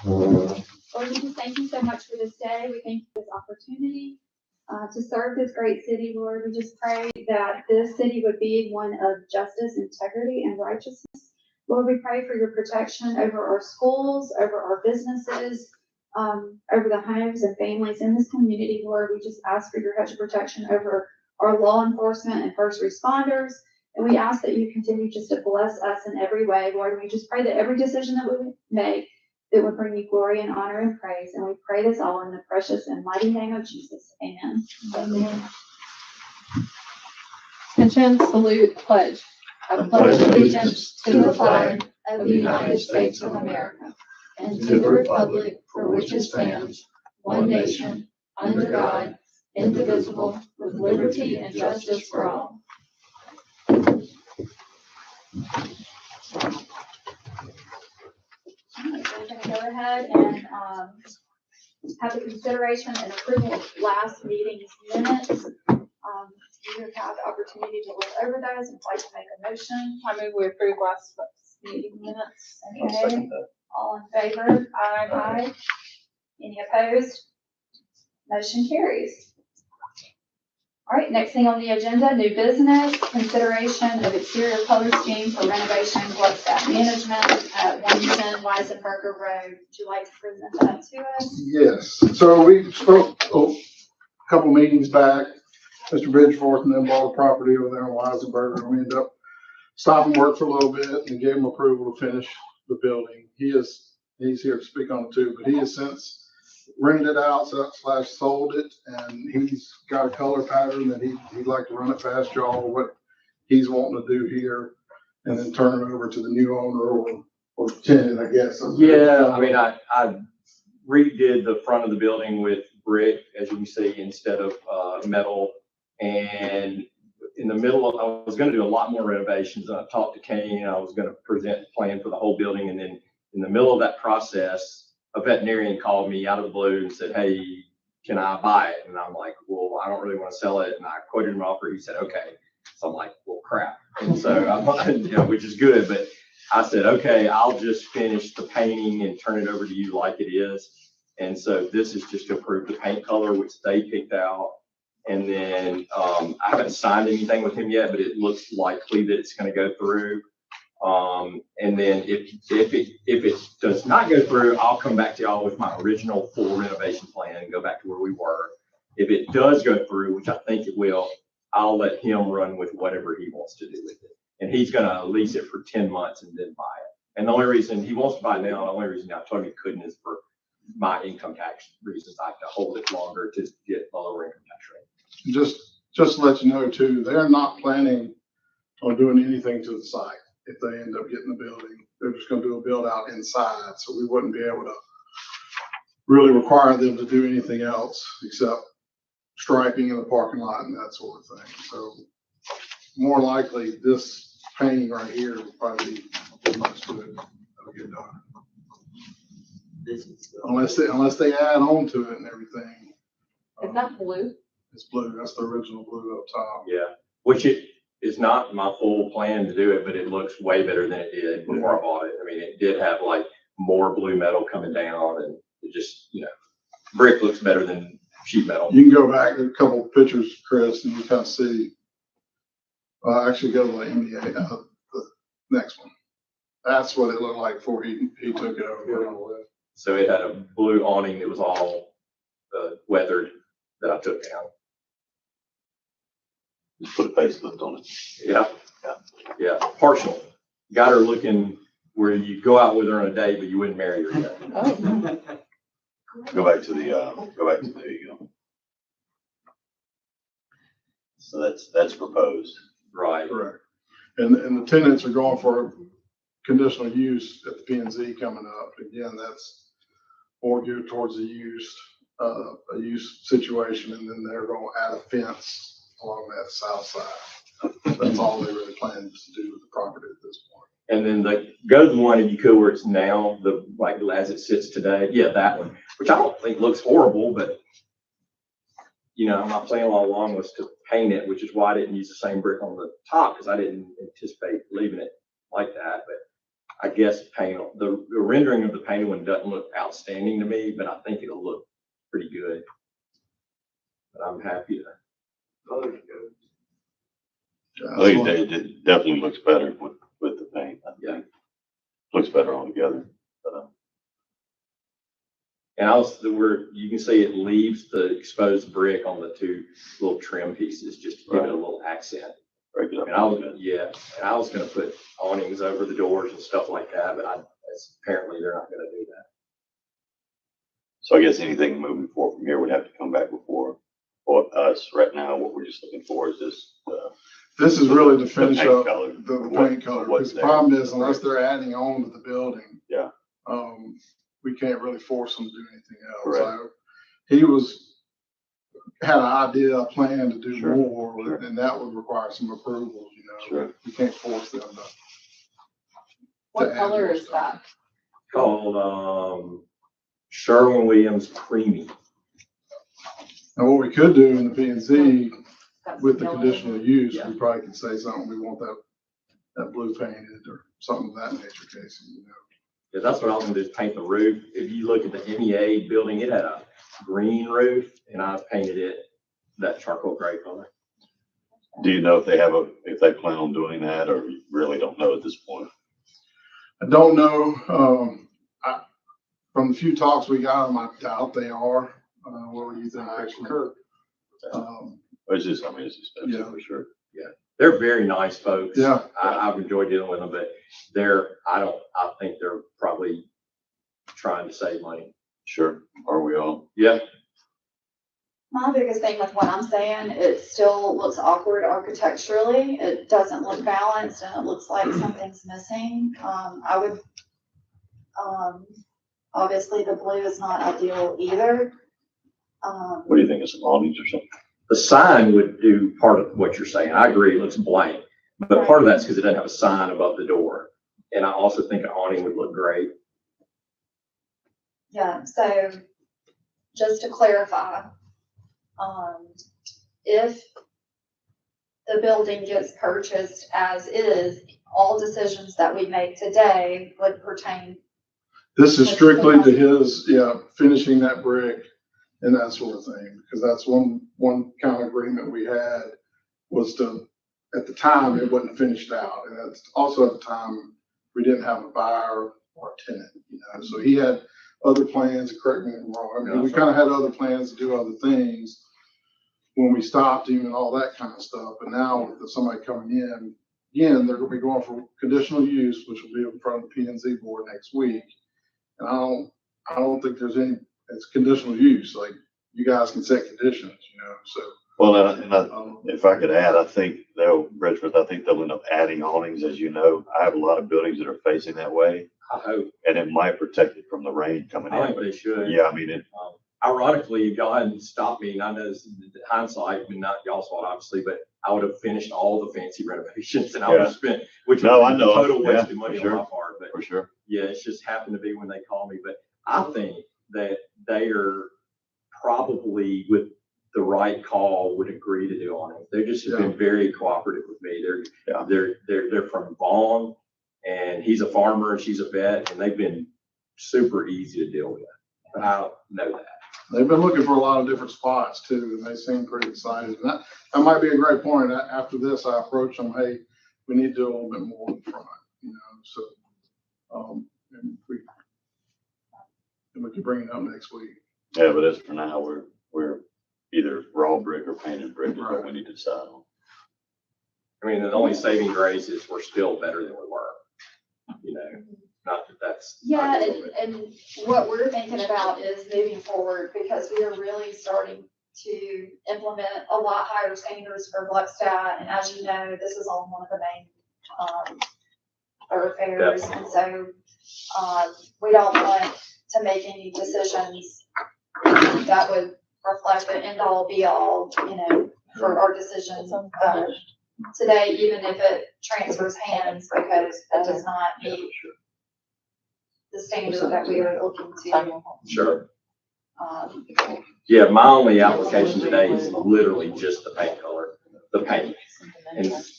Lord, we just thank you so much for this day. We thank you for this opportunity to serve this great city, Lord. We just pray that this city would be one of justice, integrity, and righteousness. Lord, we pray for your protection over our schools, over our businesses, over the homes and families in this community, Lord. We just ask for your hedge of protection over our law enforcement and first responders. And we ask that you continue just to bless us in every way, Lord. We just pray that every decision that we make, that would bring you glory and honor and praise. And we pray this all in the precious and mighty name of Jesus. Amen. Amen. Attention, salute, pledge. I pledge allegiance to the flag of the United States of America and to the republic for which it stands, one nation, under God, indivisible, with liberty and justice for all. We're going to go ahead and have the consideration and approval of last meeting's minutes. You have had the opportunity to look over those and like to make a motion. I move we approve last meeting minutes. Okay. All in favor? Aye. Any opposed? Motion carries. All right, next thing on the agenda, new business, consideration of exterior color scheme for renovation Gluckstadt management at 110 Weisenberger Road. Would you like to present that to us? Yes. So we spoke a couple meetings back. Mr. Bridgeforth and then bought a property over there in Weisenberger. We ended up stopping work for a little bit and gave him approval to finish the building. He's here to speak on it too, but he has since rented it out / sold it, and he's got a color pattern that he'd like to run it past y'all, what he's wanting to do here, and then turn it over to the new owner or tenant, I guess. Yeah, I mean, I redid the front of the building with brick, as you can see, instead of metal. And in the middle of, I was going to do a lot more renovations. I talked to Kane, and I was going to present a plan for the whole building. And then in the middle of that process, a veterinarian called me out of the blue and said, "Hey, can I buy it?" And I'm like, "Well, I don't really want to sell it." And I quoted him an offer. He said, "Okay." So I'm like, "Well, crap." And so I'm, which is good, but I said, "Okay, I'll just finish the painting and turn it over to you like it is." And so this is just to approve the paint color, which they picked out. And then I haven't signed anything with him yet, but it looks likely that it's going to go through. And then if it does not go through, I'll come back to y'all with my original full renovation plan and go back to where we were. If it does go through, which I think it will, I'll let him run with whatever he wants to do with it. And he's going to lease it for 10 months and then buy it. And the only reason he wants to buy it now, the only reason I told him he couldn't is for my income tax reasons. I have to hold it longer to get a lower income tax rate. Just to let you know too, they're not planning on doing anything to the site. If they end up getting the building, they're just going to do a build out inside. So we wouldn't be able to really require them to do anything else except striping in the parking lot and that sort of thing. So more likely this painting right here will probably be as much to it that'll get done. Unless they add on to it and everything. Is that blue? It's blue. That's the original blue up top. Yeah, which it is not my full plan to do it, but it looks way better than it did before I bought it. I mean, it did have like more blue metal coming down, and it just, brick looks better than sheet metal. You can go back a couple of pictures, Chris, and you kind of see. Actually, go to the NBA, the next one. That's what it looked like before he took it over. So it had a blue awning that was all weathered that I took down. Just put a facelift on it. Yeah, partial. Got her looking where you go out with her on a date, but you wouldn't marry her yet. Oh. Go back to there you go. So that's proposed. Right. Correct. And the tenants are going for conditional use at the P&Z coming up. Again, that's more geared towards a use situation, and then they're going to add a fence along that south side. That's all they really plan to do with the property at this point. And then go to the one if you could where it's now, as it sits today. Yeah, that one, which I don't think looks horrible, but my plan all along was to paint it, which is why I didn't use the same brick on the top, because I didn't anticipate leaving it like that. But I guess paint, the rendering of the painted one doesn't look outstanding to me, but I think it'll look pretty good. But I'm happy to. I think it definitely looks better with the paint. I Yeah. think. Looks better altogether. But, And also, you can see it leaves the exposed brick on the two little trim pieces, just to give it a little accent. break it up. And I was gonna put awnings over the doors and stuff like that, but apparently they're not gonna do that. So I guess anything moving forward from here would have to come back before us. Right now, what we're just looking for is this. This is really to finish paint up color, the what- paint color, what's because the there. problem is unless they're adding on to the building. Yeah. We can't really force them to do anything else. Correct. He had an idea, a plan to do Sure, more, sure. and that would require some approvals, Sure. We can't force them to. What add color more is stuff. that? Called, Sherwin-Williams Creamy. And what we could do in the P and Z That's with the yellow. conditional use, Yeah. we probably could say something, we want that blue painted or something of that nature, Casey, Yeah, that's what I was gonna do, is paint the roof. If you look at the MEA building, it had a green roof, and I painted it that charcoal gray color. Do you know if they plan on doing that, or you really don't know at this point? I don't know, from the few talks we got, I doubt they are. What do you think, Christian? It's just, I mean, it's expensive Yeah. for sure. They're very nice folks. Yeah. I've enjoyed dealing with them, but I think they're probably trying to save money. Sure. Are we all? Yeah. My biggest thing with what I'm saying, it still looks awkward architecturally. It doesn't look balanced and it looks like something's missing. Obviously the blue is not ideal either. What do you think? It's some awnings or something? The sign would do part of what you're saying. I agree, it looks blank, but part of that's because it doesn't have a sign above the door. And I also think an awning would look great. Yeah, so just to clarify, if the building gets purchased as is, all decisions that we make today would pertain. This is strictly to his, finishing that brick and that sort of thing, because that's one kind of agreement we had was at the time, it wasn't finished out. And that's also at the time, we didn't have a buyer or a tenant, so he had other plans, correct me if I'm wrong. I mean, we kind of had other plans to do other things when we stopped him and all that kind of stuff. And now with somebody coming in, again, they're gonna be going for conditional use, which will be in front of the P and Z board next week. And I don't think there's it's conditional use, like you guys can set conditions, so. Well, if I could add, I think Bridgeport, I think they'll end up adding awnings, as you know. I have a lot of buildings that are facing that way, I hope. and it might protect it from the rain coming I think in. they should. Yeah, I mean, Ironically, if y'all hadn't stopped me, and I know this is hindsight, but not y'all's fault, obviously, but I would have finished all the fancy renovations and I would have spent, which No, would I be know. total Yeah, wasted money for on my sure. part, but for sure. yeah, it's just happened to be when they call me. But I think that they are probably with the right call would agree to do on it. They just have been very cooperative with me. They're from Vaughn, and he's a farmer and she's a vet, and they've been super easy to deal with. But I don't know that. They've been looking for a lot of different spots too, and they seem pretty excited. And that might be a great point. After this, I approach them, hey, we need to do a little bit more in front, so, and we can bring it up next week. Yeah, but as for now, we're either raw brick or painted brick is what we need to decide on. I mean, the only saving grace is we're still better than we were, not that that's. Yeah, and what we're thinking about is moving forward because we are really starting to implement a lot higher standards for Gluckstadt. And as you know, this is on one of the main thoroughfares. And so we don't want to make any decisions that would reflect the end all be all, for our decisions today, even if it transfers hands, because that does not meet the standard that we are looking to. Sure. Yeah, my only application today is literally just the paint color, the paint.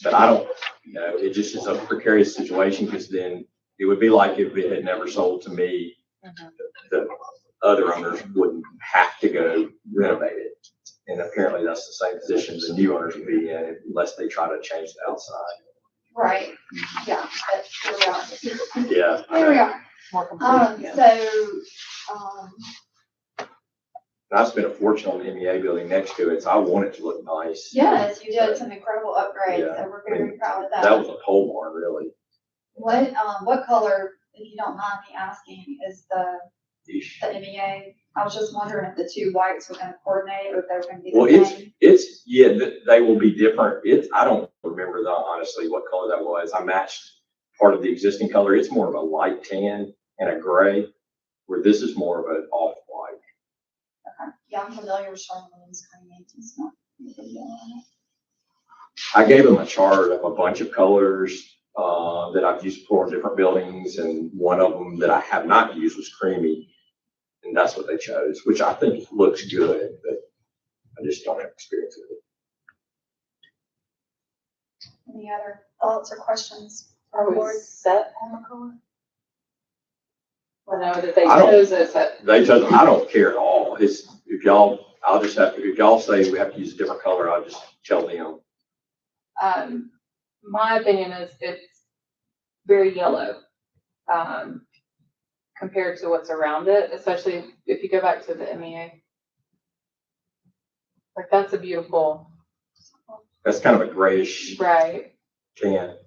But I don't, it just is a precarious situation because then It would be like if it had never sold to me, the other owners wouldn't have to go renovate it. And apparently that's the same position the new owners would be in unless they try to change the outside. Right, yeah, that's where we are. Yeah. There we are. More complete. Yeah. I spent a fortune on the MEA building next to it, so I want it to look nice. Yes, you did some incredible upgrades, Yeah. so we're very proud of that. That was a pole barn, really. What color, if you don't mind me asking, is the Ish. MEA? I was just wondering if the two whites were gonna coordinate or if they were gonna be Well, the same. they will be different. I don't remember honestly what color that was. I matched part of the existing color. It's more of a light tan and a gray, where this is more of an off-white. Okay. Yeah, I'm familiar with Charlemagne's kind of it's not. I gave them a chart of a bunch of colors that I've used for different buildings, and one of them that I have not used was creamy, and that's what they chose, which I think looks good, but I just don't have experience with it. Any other thoughts or questions? Are we Board? set on the color? Or no, that they I don't- chose it set? They chose, I don't care at all. If y'all say we have to use a different color, I'll just tell them. My opinion is it's very yellow, compared to what's around it, especially if you go back to the MEA. Like, that's a beautiful, That's kind of a grayish right? tan. It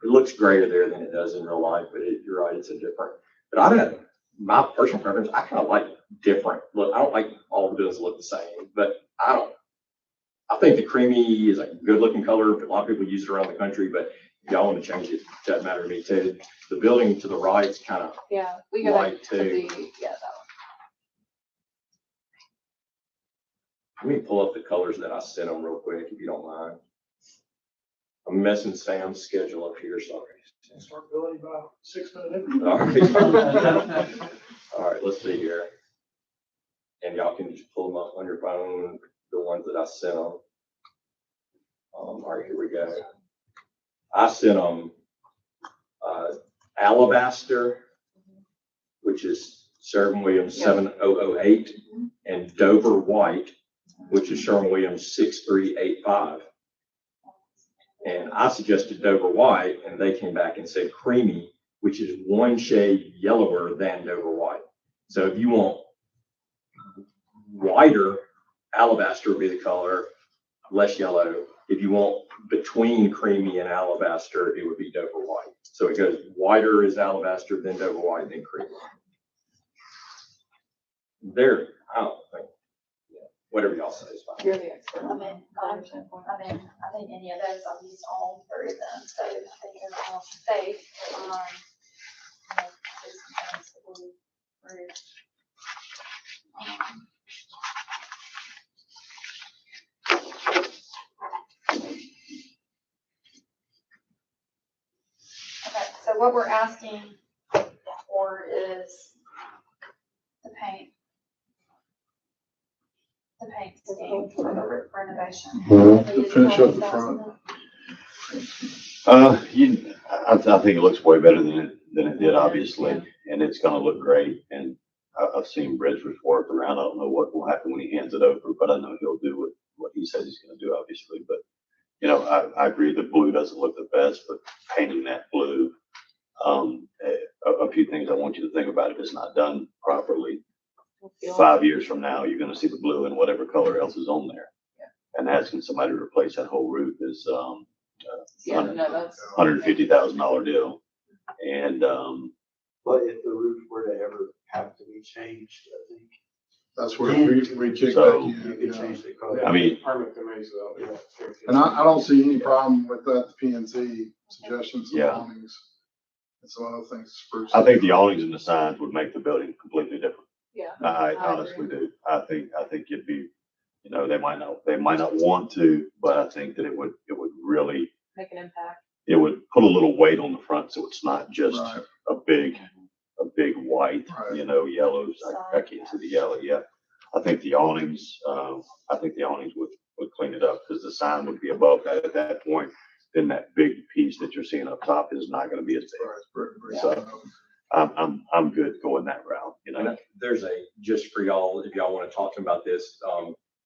looks grayer there than it does in real life, but you're right, it's a different. But I don't, my personal preference, I kind of like different look. I don't like all the buildings look the same, but I think the creamy is a good looking color. A lot of people use it around the country, but if y'all want to change it, doesn't matter to me too. The building to the right is kind of Yeah, we go back light to too. that Let me pull up the colors that I sent them real quick, if you don't mind. I'm messing Sam's schedule up here, sorry. Start building about 6 minutes. All right. All right, let's see here. And y'all can just pull them up on your phone, the ones that I sent them. All right, here we go. I sent them Alabaster, which is Sherwin-Williams 7008, and Dover White, which is Sherwin-Williams 6385. And I suggested Dover White, and they came back and said creamy, which is one shade yellower than Dover White. So if you want whiter, Alabaster would be the color, less yellow. If you want between creamy and Alabaster, it would be Dover White. So it goes whiter is Alabaster, then Dover White, then creamy. There, I don't think, whatever y'all say is fine. You're the expert. I mean, I think any of those I've used all three of them, so I think they're all safe. There's some things that we'll improve. Okay, so what we're asking for is the paint. The paint scheme for the renovation. Finish up the front. I think it looks way better than it did, obviously, and it's gonna look great. And I've seen Bridger's work around. I don't know what will happen when he hands it over, but I know he'll do what he says he's gonna do, obviously. But, you know, I agree that blue doesn't look the best, but painting that blue, a few things I want you to think about if it's not done properly. 5 years from now, you're gonna see the blue and whatever color else is on there. And asking somebody to replace that whole roof is, Yeah, no, that's. $150,000 deal. And, But if the roof were to ever have to be changed, I think That's where we kick So, back you in. could yeah. change the color. I mean, Permit committee, so, yeah. And I don't see any problem with that, the PNC suggestions and Yeah. awnings. And some other things to spruce. I think the awnings and the signs would make the building completely different. Yeah. I agree. honestly do. I think it'd be, you know, they might not want to, but I think that it would really, Make an impact. it would put a little weight on the front, so it's not just Right. a big white, Right. you know, yellows. I can't see the yellow yet. I think the awnings would clean it up, because the sign would be above that at that point. then that big piece that you're seeing up top is not gonna be as big. So I'm good going that route, you know? And there's just for y'all, if y'all want to talk to them about this,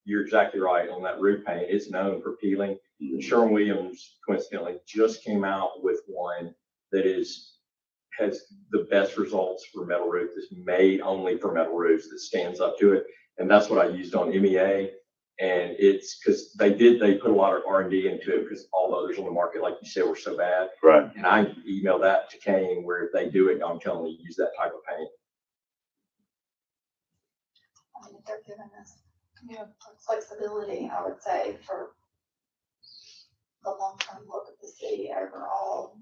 you're exactly right on that roof paint. It's known for peeling. Sherwin-Williams coincidentally just came out with one that has the best results for metal roof. It's made only for metal roofs that stands up to it. And that's what I used on MEA. And it's because they put a lot of R&D into it because all the others on the market, like you said, were so bad. Right. And I emailed that to Kane where if they do it, I'm telling them to use that type of paint. I mean, if they're giving us, flexibility, I would say, for the long-term look of the city overall,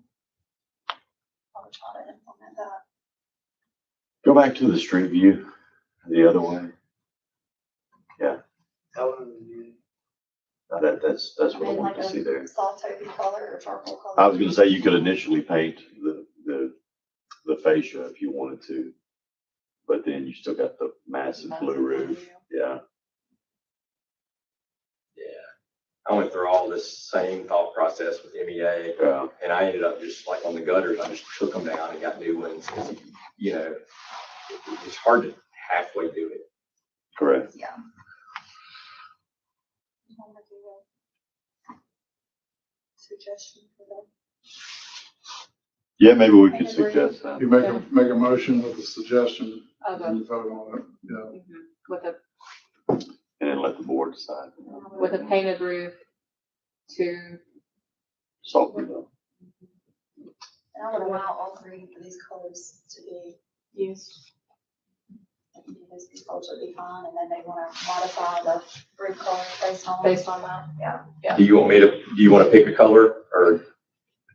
I would try to implement that. Go back to the street view, the other way. That's I what I mean, want like to see there. a soft taupey color or charcoal color. I was gonna say you could initially paint the fascia if you wanted to, but then you still got the massive blue roof. Yeah. I went through all this same thought process with MEA, Yeah. and I ended up just like on the gutters, I just took them down and got new ones. You know, it's hard to halfway do it. Correct. Yeah. Suggestion for them. Yeah, maybe we could suggest that. You make a motion with a suggestion Of and a, you vote on it, yeah. with a, And then let the board decide. with a painted roof to, Salt and pepper. And I would allow all three of these colors to be used. I think these colors would be fine, and then they want to modify the roof color based on that. Yeah. Do you want to pick a color or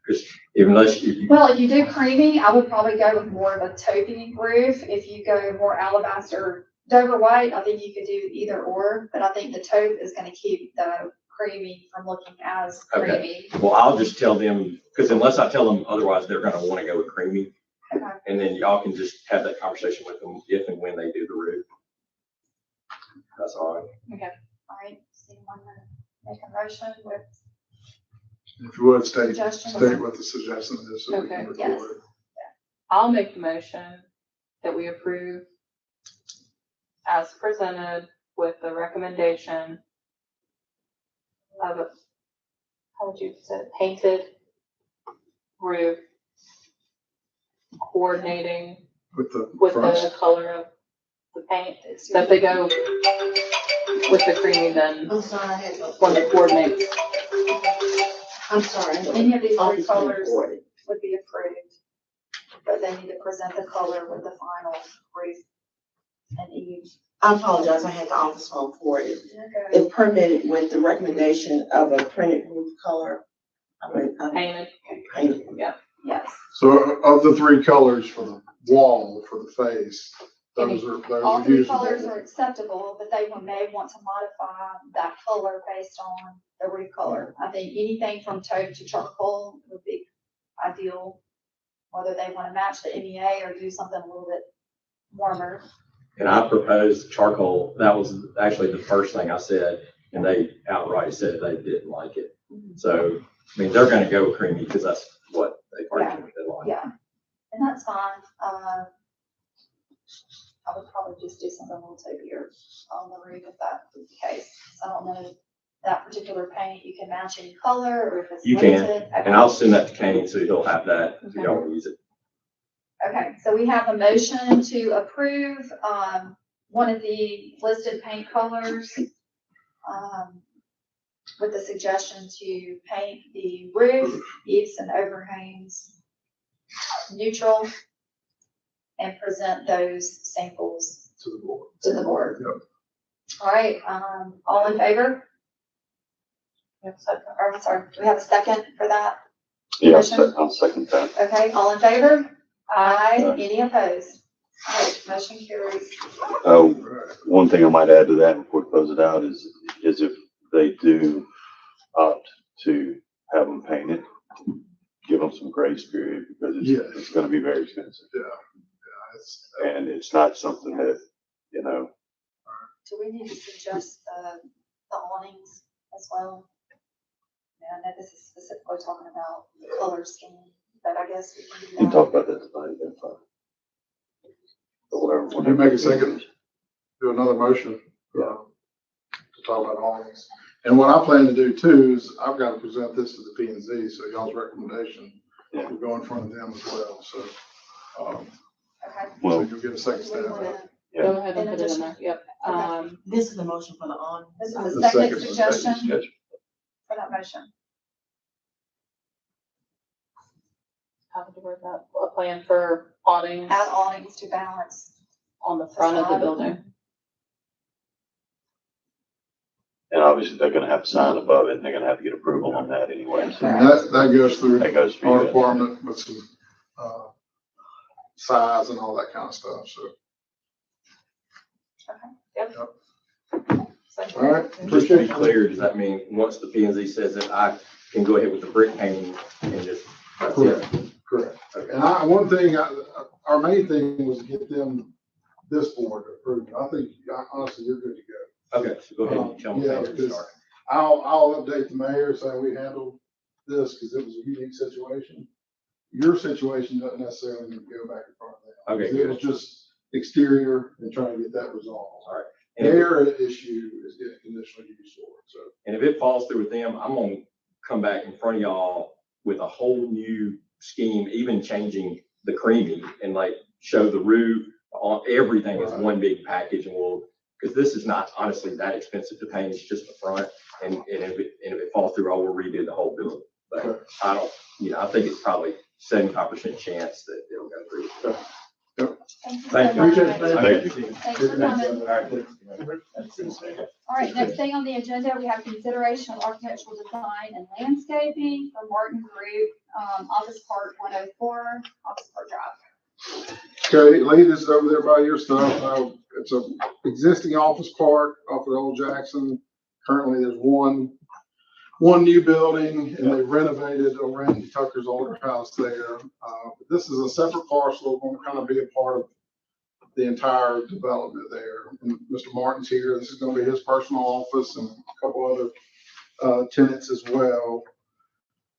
because unless you, Well, if you do creamy, I would probably go with more of a taupey roof. If you go more alabaster, Dover white, I think you could do either or, but I think the taupe is going to keep the creamy from looking as creamy. well, I'll just tell them, because unless I tell them otherwise, they're going to want to go with creamy. Okay. And then y'all can just have that conversation with them if and when they do the roof. That's all right. okay, All right, so you want to make a motion with If you would, state suggestions? what the suggestion is so we can Okay. record Yes. it. I'll make the motion that we approve as presented with the recommendation of a, how would you say, it, painted roof coordinating With the with fronts. the color of the paint, that they go with the creamy then I'm sorry, I had no. one that coordinates. I'm sorry. Any of these I'll three just colors record it. would be approved, but they need to present the color with the final roof and eave. I apologize, I had the office phone for it. Okay. If permitted with the recommendation of a printed roof color, Painted. painted. Yes. So of the three colors for the wall, for the face, those All are three usable. colors are acceptable, but they may want to modify that color based on the roof color. I think anything from taupe to charcoal would be ideal, whether they want to match the MEA or do something a little bit warmer. And I proposed charcoal. That was actually the first thing I said, and they outright said they didn't like it. So, I mean, they're going to go with creamy because that's what they already like. Yeah, and that's fine. I would probably just do something a little taupier on the roof if that was the case. I don't know if that particular paint, you can match any color or if it's You can, limited. and I'll send that to Kane so he'll have that if y'all want to use it. Okay, so we have a motion to approve, one of the listed paint colors, with the suggestion to paint the roof, eaves and overhangs neutral and present those samples To the board. to the board. Yep. All right, all in favor? Or, I'm sorry, do we have a second for that? Yeah, Motion? I'll second that. Okay, all in favor? Aye. Any opposed? All right, motion carries. Oh, Right. one thing I might add to that before we close it out is if they do opt to have them painted, give them some grace period because it's gonna be very expensive. It's- And it's not something that, you know, Do we need to suggest the awnings as well? I know this is specifically talking about the color scheme, but I guess we We can can do talk that. about that tonight, that's fine. But whatever. Would you make a second? Do another motion, to talk about awnings. And what I plan to do too is I've got to present this to the P and Z, so y'all's recommendation Yeah. will go in front of them as well, so. So Okay. Well, you'll get a second Do we stab at wanna- it. Go ahead and In put it in there, yep. Okay. This is the motion for the on. This is The a second second suggestion Yes. for that motion. How would you word that? A plan for awnings Add awnings to balance. on the front of the Facade. building. And obviously they're gonna have to sign above it and they're gonna have to get approval on that anyway. So And that goes through that goes for our you. department with some, size and all that kind of stuff, so. So- All right, Just to appreciate be it. clear, does that mean once the P and Z says that I can go ahead with the brick painting and just, that's it? Correct. And one thing, our main thing was to get this board to approve it. I think, honestly, you're good to go. Okay, so go ahead and tell me Yeah, when to because start. I'll update the mayor saying we handled this because it was a unique situation. Your situation doesn't necessarily need to go back in front of them. Okay, It was good. just exterior and trying to get that resolved. All right. And if, Their issue is getting conditional use for it, so. and if it falls through with them, I'm gonna come back in front of y'all with a whole new scheme, even changing the creaming and like show the roof on everything as Right. one big package and we'll, because this is not honestly that expensive to paint, it's just the front. And if it falls through, I will redo the whole building. But Okay. I don't, I think it's probably 75% chance that it'll go through. Thank you Thank so you. much. Thank you. Thank you. Thanks for coming. All right. All right, next thing on the agenda, we have consideration of architectural design and landscaping for Martin Group, Office Park 104, Office Park Drive. Okay, Lee, this is over there by your stuff. It's a existing office park off of Old Jackson. Currently, there's one new building and they renovated Randy Tucker's older house there. This is a separate parcel, going to kind of be a part of the entire development there. And Mr. Martin's here. This is going to be his personal office and a couple other tenants as well.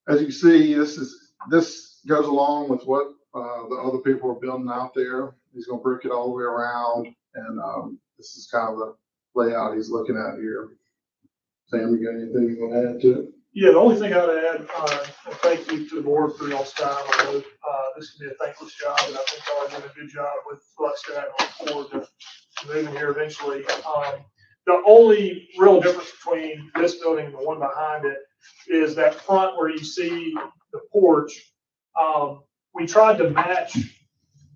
As you can see, this goes along with what the other people are building out there. He's gonna brick it all the way around, and this is kind of the layout he's looking at here. Sam, you got anything you want to add to it? Yeah, the only thing I'd add, and thank you to the board for y'all's time. I know this can be a thankless job, and I think y'all are doing a good job with Gluckstadt and look forward to moving here eventually. The only real difference between this building and the one behind it is that front where you see the porch. We tried to match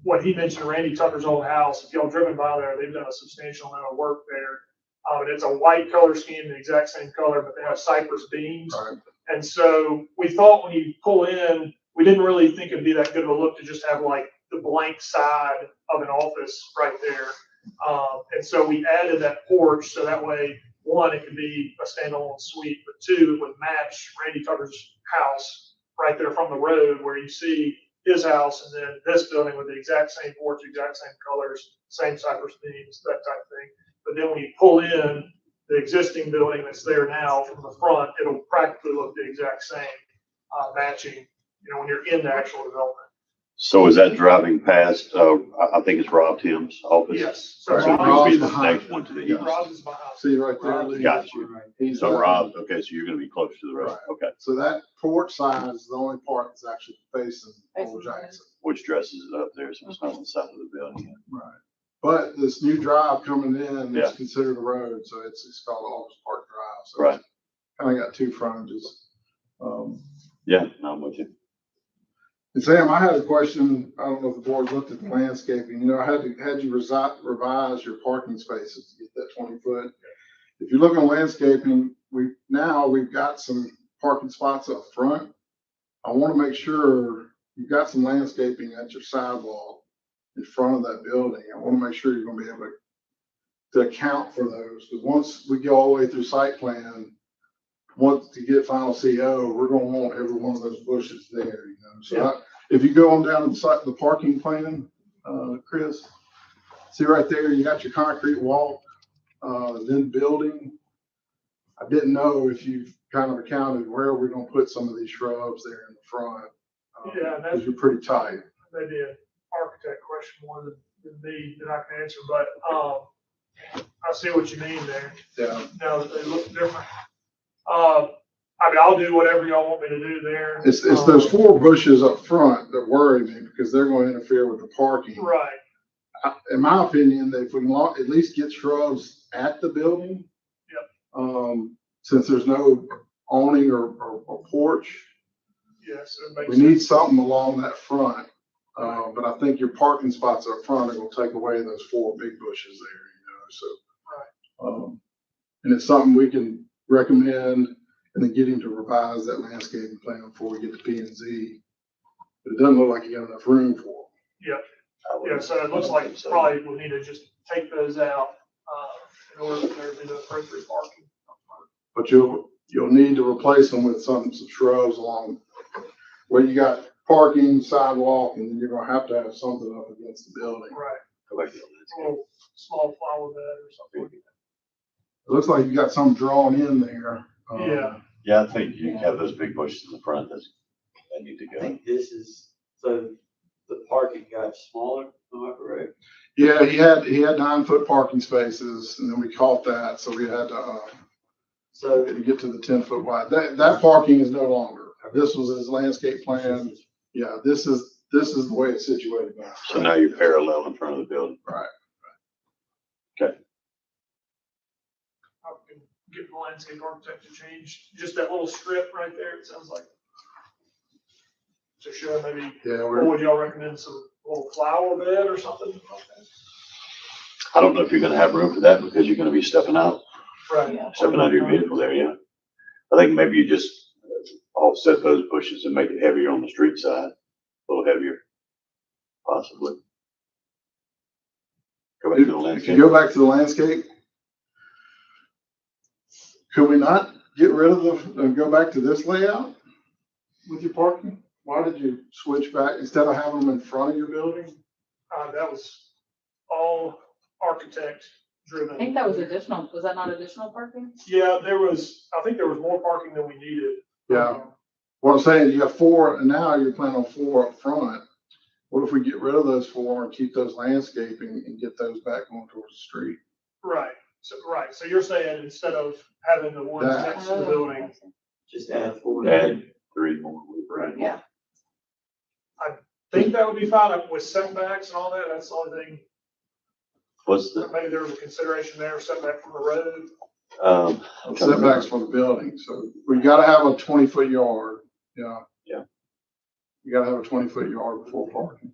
what he mentioned, Randy Tucker's old house. If y'all driven by there, they've done a substantial amount of work there. And it's a white color scheme, the exact same color, but they have cypress beams. Right. And so we thought when you pull in, we didn't really think it'd be that good of a look to just have like the blank side of an office right there. And so we added that porch so that way, one, it could be a standalone suite, but two, it would match Randy Tucker's house right there from the road where you see his house and then this building with the exact same porch, exact same colors, same cypress beams, that type of thing. But then when you pull in the existing building that's there now from the front, it'll practically look the exact same, matching, when you're in the actual development. So is that driving past, I think it's Rob Tim's office? Yes. So So it Rob would be Rob's the behind. next one to the east. Rob is behind. See right there, Lee? Got you. He's So Rob, okay, so you're gonna be close to the road, Right. okay, So that porch side is the only part that's actually facing Old Jackson. which dresses it up there, so it's not on the side of the building. Right. But this new drive coming in Yeah. is considered a road, so it's called Office Park Drive. So Right, kind of got two frontages. yeah, no, I'm with you. And Sam, I had a question. I don't know if the board looked at the landscaping. I had you revise your parking spaces to get that 20 foot. If you look on landscaping, we've got some parking spots up front. I want to make sure you've got some landscaping at your sidewalk in front of that building. I want to make sure you're going to be able to account for those, because once we go all the way through site plan, once to get final CO, we're going to want every one of those bushes there, So Yeah. if you go on down to the site, the parking plan, Chris, see right there, you got your concrete walk, then building. I didn't know if you've kind of accounted where we're gonna put some of these shrubs there in the front. Yeah, that's- Because you're pretty tight. Maybe an architect question more than me that I can answer, but, I see what you mean there. Yeah. Now that they look different. I mean, I'll do whatever y'all want me to do there. It's those 4 bushes up front that worry me because they're gonna interfere with the parking. Right, In my opinion, if we can at least get shrubs at the building. Yep. Since there's no awning or porch, yes, it makes we sense. need something along that front. But I think your parking spots up front are gonna take away those 4 big bushes there, so. And it's something we can recommend and then get him to revise that landscaping plan before we get to P and Z. But it doesn't look like you got enough room for Yep. Yeah, so it looks like probably we'll need to just take those out, in order for there to be the appropriate parking. But you'll need to replace them with some shrubs along where you got parking, sidewalk, and then you're gonna have to have something up against the building. Right, Go back to the a little small flower bed or something like that. It looks like you got some drawn in there. Yeah. Yeah, I think you have those big bushes in the front that need to I go. think this is, so the parking got smaller, am I correct? Yeah, he had 9-foot parking spaces and then we caught that, so we had to, So, get to the 10-foot wide. That parking is no longer. This was his landscape plan. Yeah, this is the way it's situated now. So now you're parallel in front of the building. Right. I can get the landscape architect to change just that little strip right there, it sounds like. To show maybe, Yeah, what would y'all recommend, some little flower bed or something like that? I don't know if you're gonna have room for that because you're gonna be stepping out Right. of your vehicle there, yeah. I think maybe you just offset those bushes and make it heavier on the street side, a little heavier, possibly. Go back to the If you landscape. go back to the landscape, could we not get rid of go back to this layout with your parking? Why did you switch back instead of having them in front of your building? That was all architect driven. I think that was additional, was that not additional parking? Yeah, I think there was more parking than we needed. Yeah. What I'm saying, you have 4 and now you're planning on 4 up front. What if we get rid of those 4 and keep those landscaping and get those back on towards the street? Right, so you're saying instead of having the ones That- next to the building, just add 4. Add 3 more. right? Yeah. I think that would be fine with setbacks and all that, that's the only thing, What's the, maybe there was a consideration there, setback from the road. I'm trying to remember. Setbacks from the building, so we gotta have a 20-foot yard, yeah. Yeah. You gotta have a 20-foot yard before parking.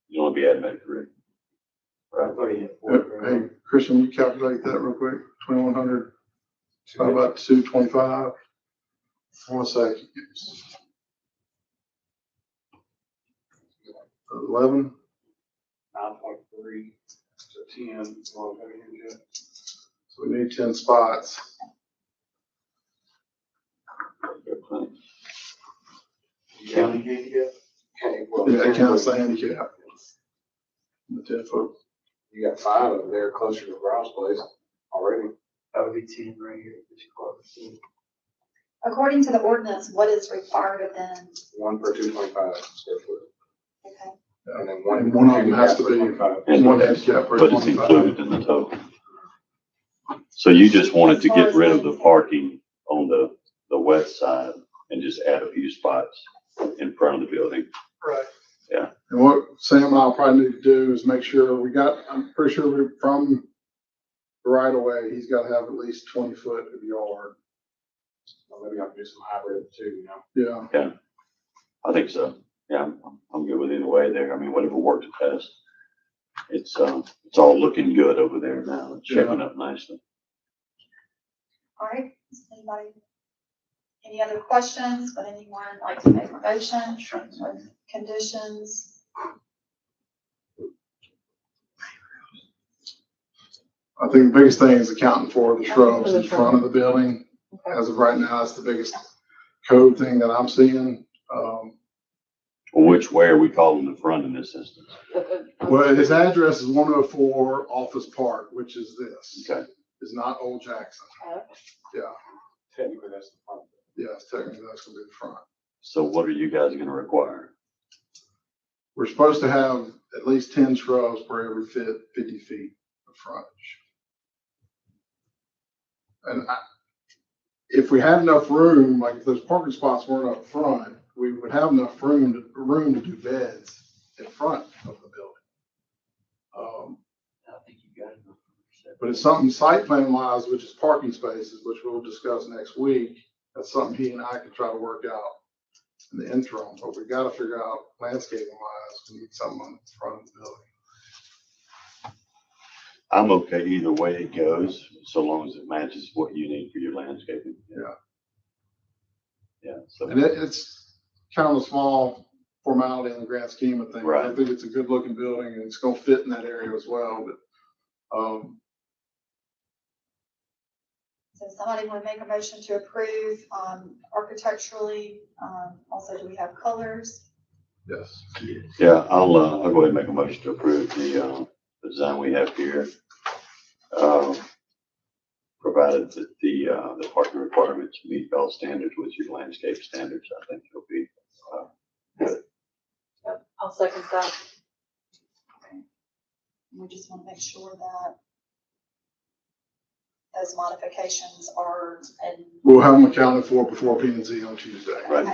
You don't wanna be adding that, correct? I thought you had 4. Hey, Christian, you calculate that real quick, 2,100, about 225. 1 second. 11, 9.3 to 10. so we need 10 spots. County handicap? Okay, well. Yeah, it counts the handicap. The 10-foot. You got 5 over there closer to Rouse Place already. That would be 10 right here. According to the ordinance, what is required of them? 1 per 225 square foot. Okay. And then And one of them has to be, 25. one handicap per But it's 25. included in the total. So you just wanted to get rid of the parking on the west side and just add a few spots in front of the building. Right. And what Sam and I'll probably need to do is make sure I'm pretty sure from the right of way, he's gotta have at least 20 foot of yard. Well, maybe I can do some hybrid too, you know? Yeah. I think so. Yeah, I'm good with either way there. I mean, whatever works best. It's all looking good over there now. It's shaping up nicely. All right, does anybody, any other questions? Would anyone like to make a motion with conditions? I think the biggest thing is accounting for the shrubs in front of the building. As of right now, that's the biggest code thing that I'm seeing. Which way are we calling the front in this instance? Well, his address is 104 Office Park, which is this. Okay. It's not Old Jackson. Yeah, Technically, that's the front. yes, technically that's gonna be the front. So what are you guys gonna require? We're supposed to have at least 10 shrubs per every 50 feet of frontage. And if we had enough room, like if those parking spots weren't up front, we would have enough room to do beds in front of the building. I think you got enough. But it's something site plan wise, which is parking spaces, which we'll discuss next week. That's something he and I can try to work out in the interim, but we gotta figure out landscaping wise, we need something on the front of the building. I'm okay either way it goes, so long as it matches what you need for your landscaping. Yeah. Yeah, so. And it's kind of a small formality in the grand scheme of things. I Right. think it's a good looking building and it's gonna fit in that area as well, but, So somebody want to make a motion to approve, architecturally, also do we have colors? yes. Yeah, I'll go ahead and make a motion to approve the design we have here. Provided that the parking requirements meet all standards with your landscape standards, I think it'll be, good. Yep, I'll second that. We just want to make sure that those modifications are, and We'll have them accounted for before P and Z on Tuesday. Right.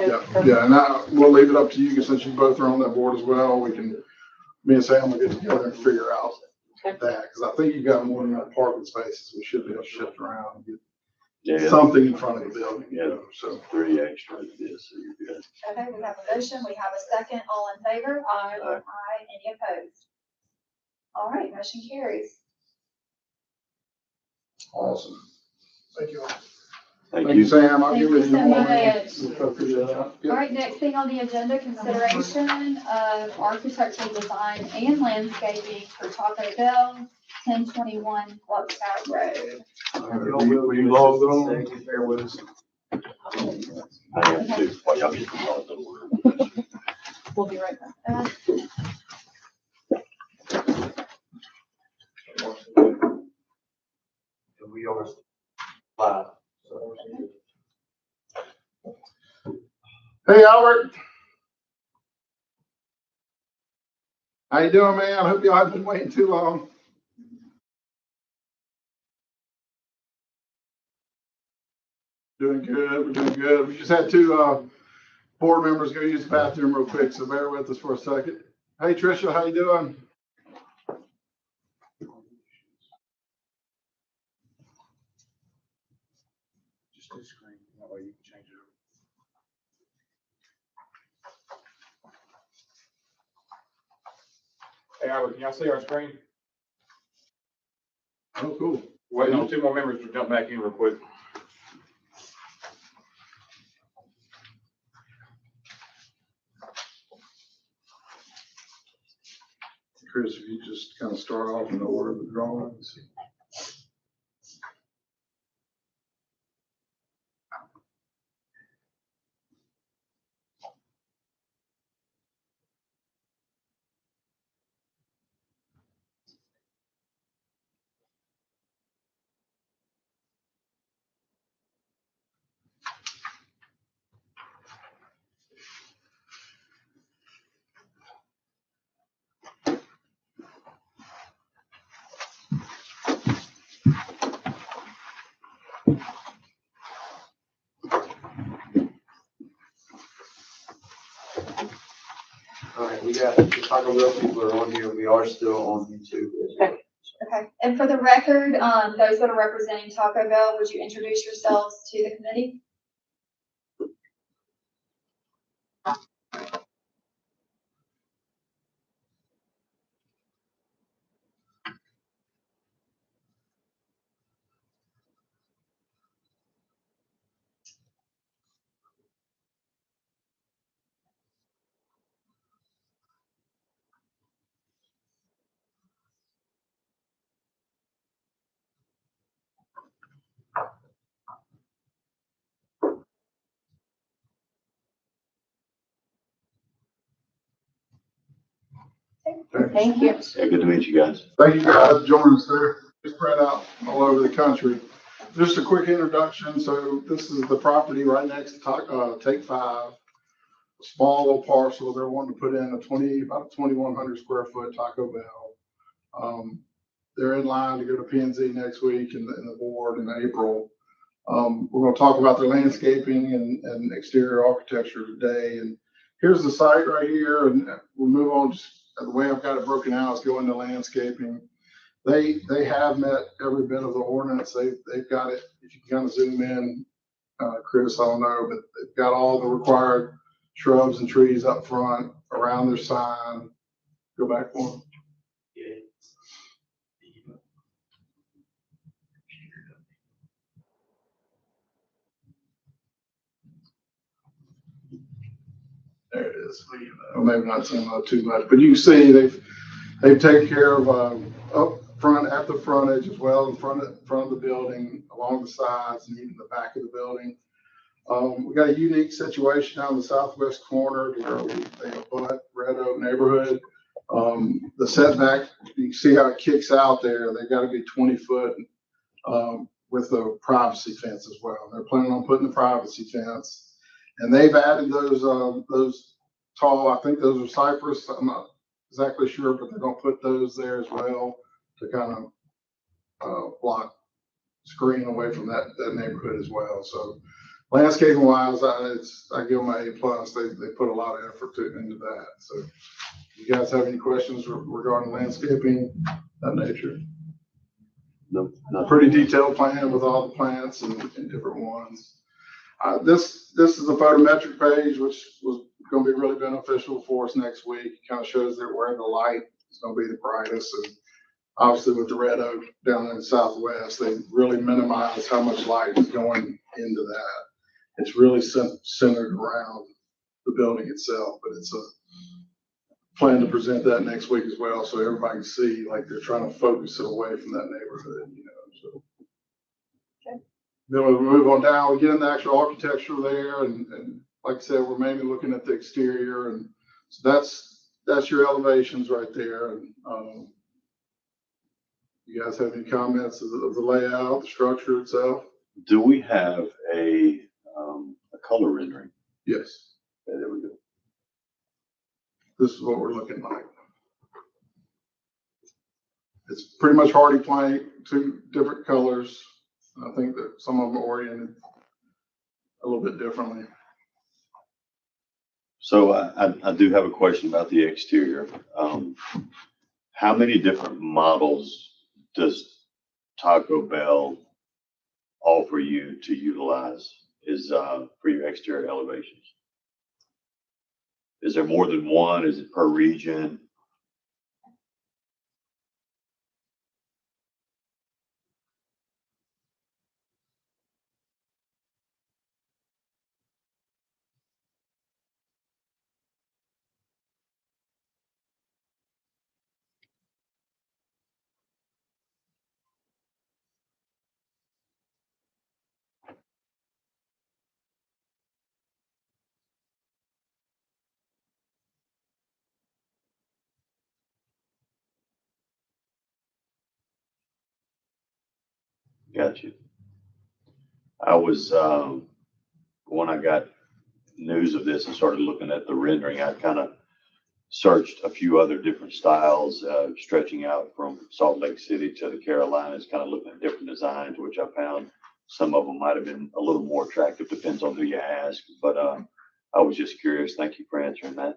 Yeah, and we'll leave it up to you, because since you both are on that board as well, me and Sam will get together and figure out that, because I think you've got more than enough parking spaces. We should be able to shift around and get Yeah, something in front of the building, Yeah. so. 3 extra is this, so you're good. okay, we have a motion, we have a second, all in favor? Aye. Aye, any opposed? All right, motion carries. Awesome. Thank you all. Thank Thank you, you. Sam. I'll Thank get you with you so in the morning. much. We'll try to figure that out. All Yep. right, next thing on the agenda, consideration of architectural design and landscaping for Taco Bell, 1021 Gluckstadt Road. We logged on. Bear with us. I am too. Well, y'all get the We'll be right back. We are live. So, Hey, Albert. How you doing, man? I hope y'all haven't been waiting too long. Doing good. We're doing good. We just had two board members go use the bathroom real quick, so bear with us for a second. Hey, Tricia, how you doing? Just do screen, that way you can change it over. Hey, Albert, can y'all see our screen? Oh, cool. Waiting on 2 more members to jump back in real quick. Chris, if you just kind of start off in the order of the drawings. all right, we got the Taco Bell people are on here. We are still on YouTube. Okay, and for the record, those that are representing Taco Bell, would you introduce yourselves to the committee? Thank you. Yeah, good to meet you guys. Thank you guys for joining us there. It's spread out all over the country. Just a quick introduction. So this is the property right next to Take 5. A small little parcel. They're wanting to put in about a 2,100 square foot Taco Bell. They're in line to go to P&Z next week and the board in April. We're going to talk about their landscaping and exterior architecture today. And here's the site right here. And we'll move on. Just the way I've got it broken out is going to landscaping. They have met every bit of the ordinance. They've got it. If you can kind of zoom in, Chris, I don't know, but they've got all the required shrubs and trees up front around their sign. Go back one. There it is. Well, maybe not seeing too much, but you can see they've taken care of up front at the frontage as well in front of the building, along the sides, and even the back of the building. We got a unique situation down the southwest corner where they abut Red Oak neighborhood. The setback, you can see how it kicks out there. They've got to be 20 foot with a privacy fence as well. They're planning on putting the privacy fence. And they've added those tall, I think those are cypress. I'm not exactly sure, but they're going to put those there as well to kind of block, screen away from that neighborhood as well. So landscaping wise, I give them an A+. They put a lot of effort into that. So you guys have any questions regarding landscaping, that nature? No, Pretty detailed plan with all the plants and different ones. This is a photometric page, which was going to be really beneficial for us next week. It kind of shows that where the light is going to be the brightest. And obviously with the Red Oak down in the southwest, they really minimize how much light is going into that. It's really centered around the building itself, but it's a plan to present that next week as well. So everybody can see, like they're trying to focus it away from that neighborhood, so. Then we move on down, we get into the actual architecture there, and like I said, we're mainly looking at the exterior, and so that's your elevations right there. And you guys have any comments of the layout, the structure itself? Do we have a color rendering? Yes. Okay, there we go. This is what we're looking like. It's pretty much hardy plank, 2 different colors. I think that some of them are oriented a little bit differently. So I do have a question about the exterior. How many different models does Taco Bell offer you to utilize for your exterior elevations? Is there more than one? Is it per region? Gotcha. I was, when I got news of this and started looking at the rendering, I kind of searched a few other different styles, stretching out from Salt Lake City to the Carolinas, kind of looking at different designs, which I found some of them might have been a little more attractive, depends on who you ask. But I was just curious. Thank you for answering that.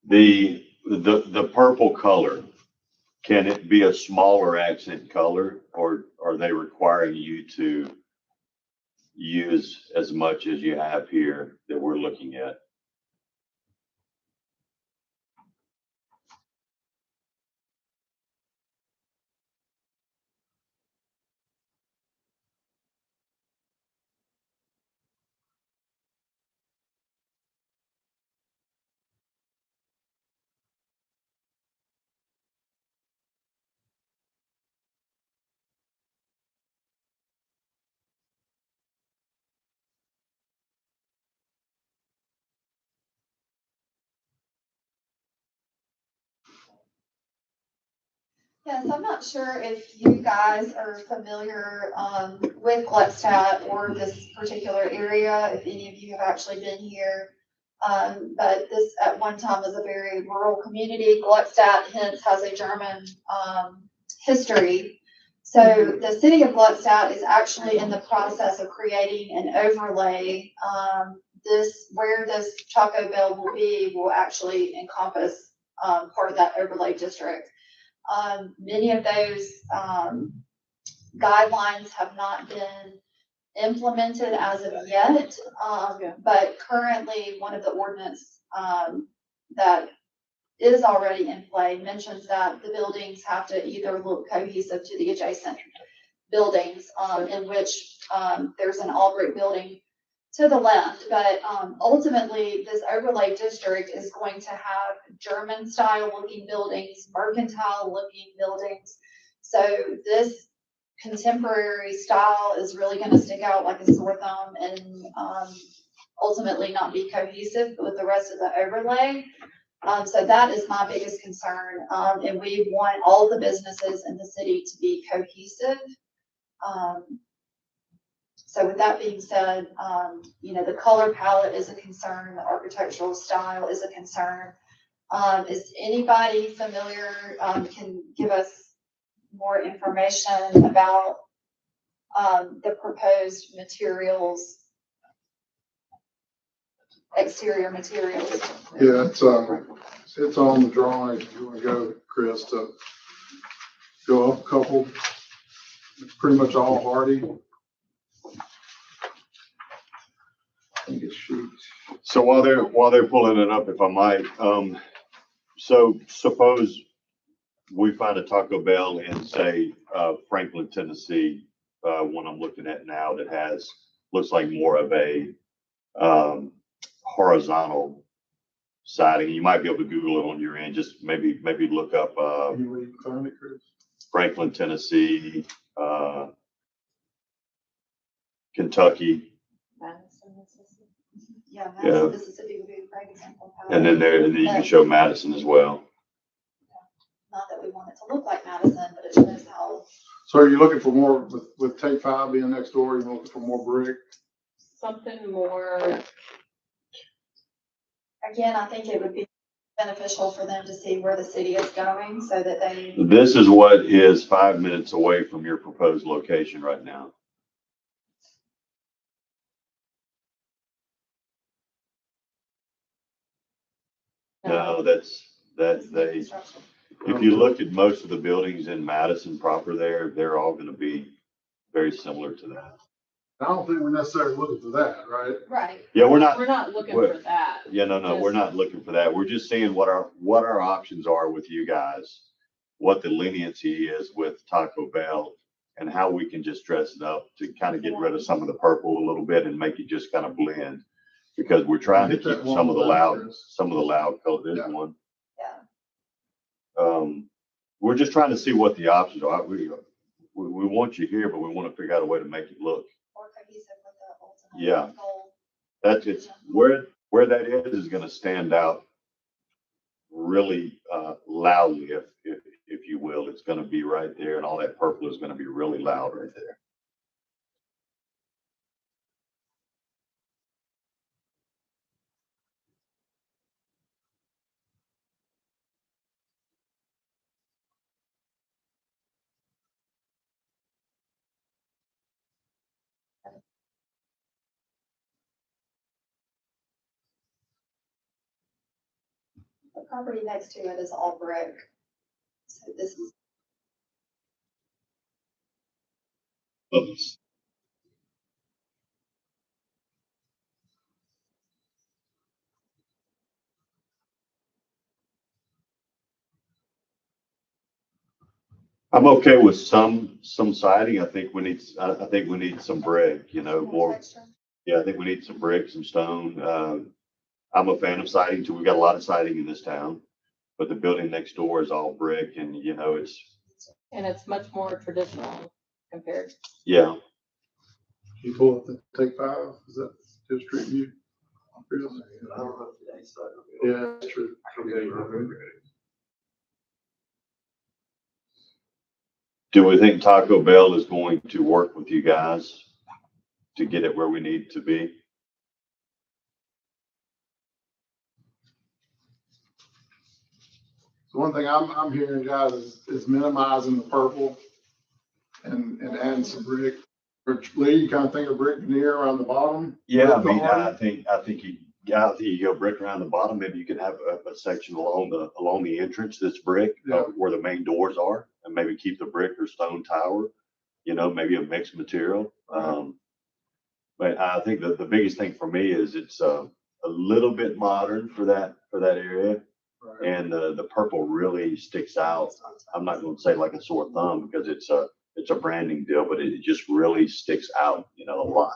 The purple color, can it be a smaller accent color, or are they requiring you to use as much as you have here that we're looking at? Yes, I'm not sure if you guys are familiar, with Gluckstadt or this particular area, if any of you have actually been here. But this at one time was a very rural community. Gluckstadt hence has a German, history. So the city of Gluckstadt is actually in the process of creating an overlay. Where this Taco Bell will be, will actually encompass, part of that overlay district. Many of those, guidelines have not been implemented as of yet. But currently, one of the ordinance, that is already in play mentions that the buildings have to either look cohesive to the adjacent buildings, in which, there's an all brick building to the left, but ultimately, this overlay district is going to have German style looking buildings, mercantile looking buildings. So this contemporary style is really gonna stick out like a sore thumb and ultimately not be cohesive with the rest of the overlay. So that is my biggest concern, and we want all the businesses in the city to be cohesive. So with that being said, the color palette is a concern, the architectural style is a concern. Is anybody familiar, can give us more information about, the proposed materials, exterior materials? Yeah, it's on the drawing. If you wanna go, Chris, to go up a couple. It's pretty much all hardy. I think it's sheets. So while they're pulling it up, if I might, so suppose we find a Taco Bell in, say, Franklin, Tennessee, one I'm looking at now that looks like more of a, horizontal siding. You might be able to Google it on your end, just maybe look up, You find it, Chris? Franklin, Tennessee, Kentucky, Madison, Mississippi. Yeah, Yeah. Madison, Mississippi would be a great example. of how- and then you can show Madison as well. Not that we want it to look like Madison, but it shows how, So are you looking for more with Take Five being next door? You looking for more brick? Something more, again, I think it would be beneficial for them to see where the city is going so that they, This is what is 5 minutes away from your proposed location right now. No, they, if you look at most of the buildings in Madison proper there, they're all gonna be very similar to that. I don't think we're necessarily looking for that, right? right. Yeah, we're we're not looking for that. Yeah, no, we're not looking for that. We're just seeing what our options are with you guys, what the leniency is with Taco Bell, and how we can just dress it up to kind of get rid of some of the purple a little bit and make it just kind of blend. Because we're trying to Hit that keep one some of the with that, loud Chris. color. There's Yeah. one. Yeah. We're just trying to see what the options are. We want you here, but we want to figure out a way to make it look. Or cohesive with the ultimate Yeah. goal. That's it. Where that is gonna stand out really loudly, if you will. It's gonna be right there, and all that purple is gonna be really loud right there. The property next to it is all brick. So this is, Oops. I'm okay with some siding. I think we need some brick, more. texture. Yeah, I think we need some brick, some stone. I'm a fan of siding too. We've got a lot of siding in this town, but the building next door is all brick, and And it's much more traditional compared. yeah. You pull up the Take Five, is that just street view? Chris? I don't know if today's Yeah, that's true. Okay. Do we think Taco Bell is going to work with you guys to get it where we need to be? So one thing I'm hearing, guys, is minimizing the purple and adding some brick. Lee, you kind of think of brick veneer around the bottom? Yeah, I With the mean, hardy? I think you go brick around the bottom. Maybe you can have a section along the entrance that's brick, Yeah. where the main doors are, and maybe keep the brick or stone tower, maybe a mixed material. But I think that the biggest thing for me is it's a little bit modern for that area. Right. And the purple really sticks out. I'm not going to say like a sore thumb because it's a branding deal, but it just really sticks out, a lot.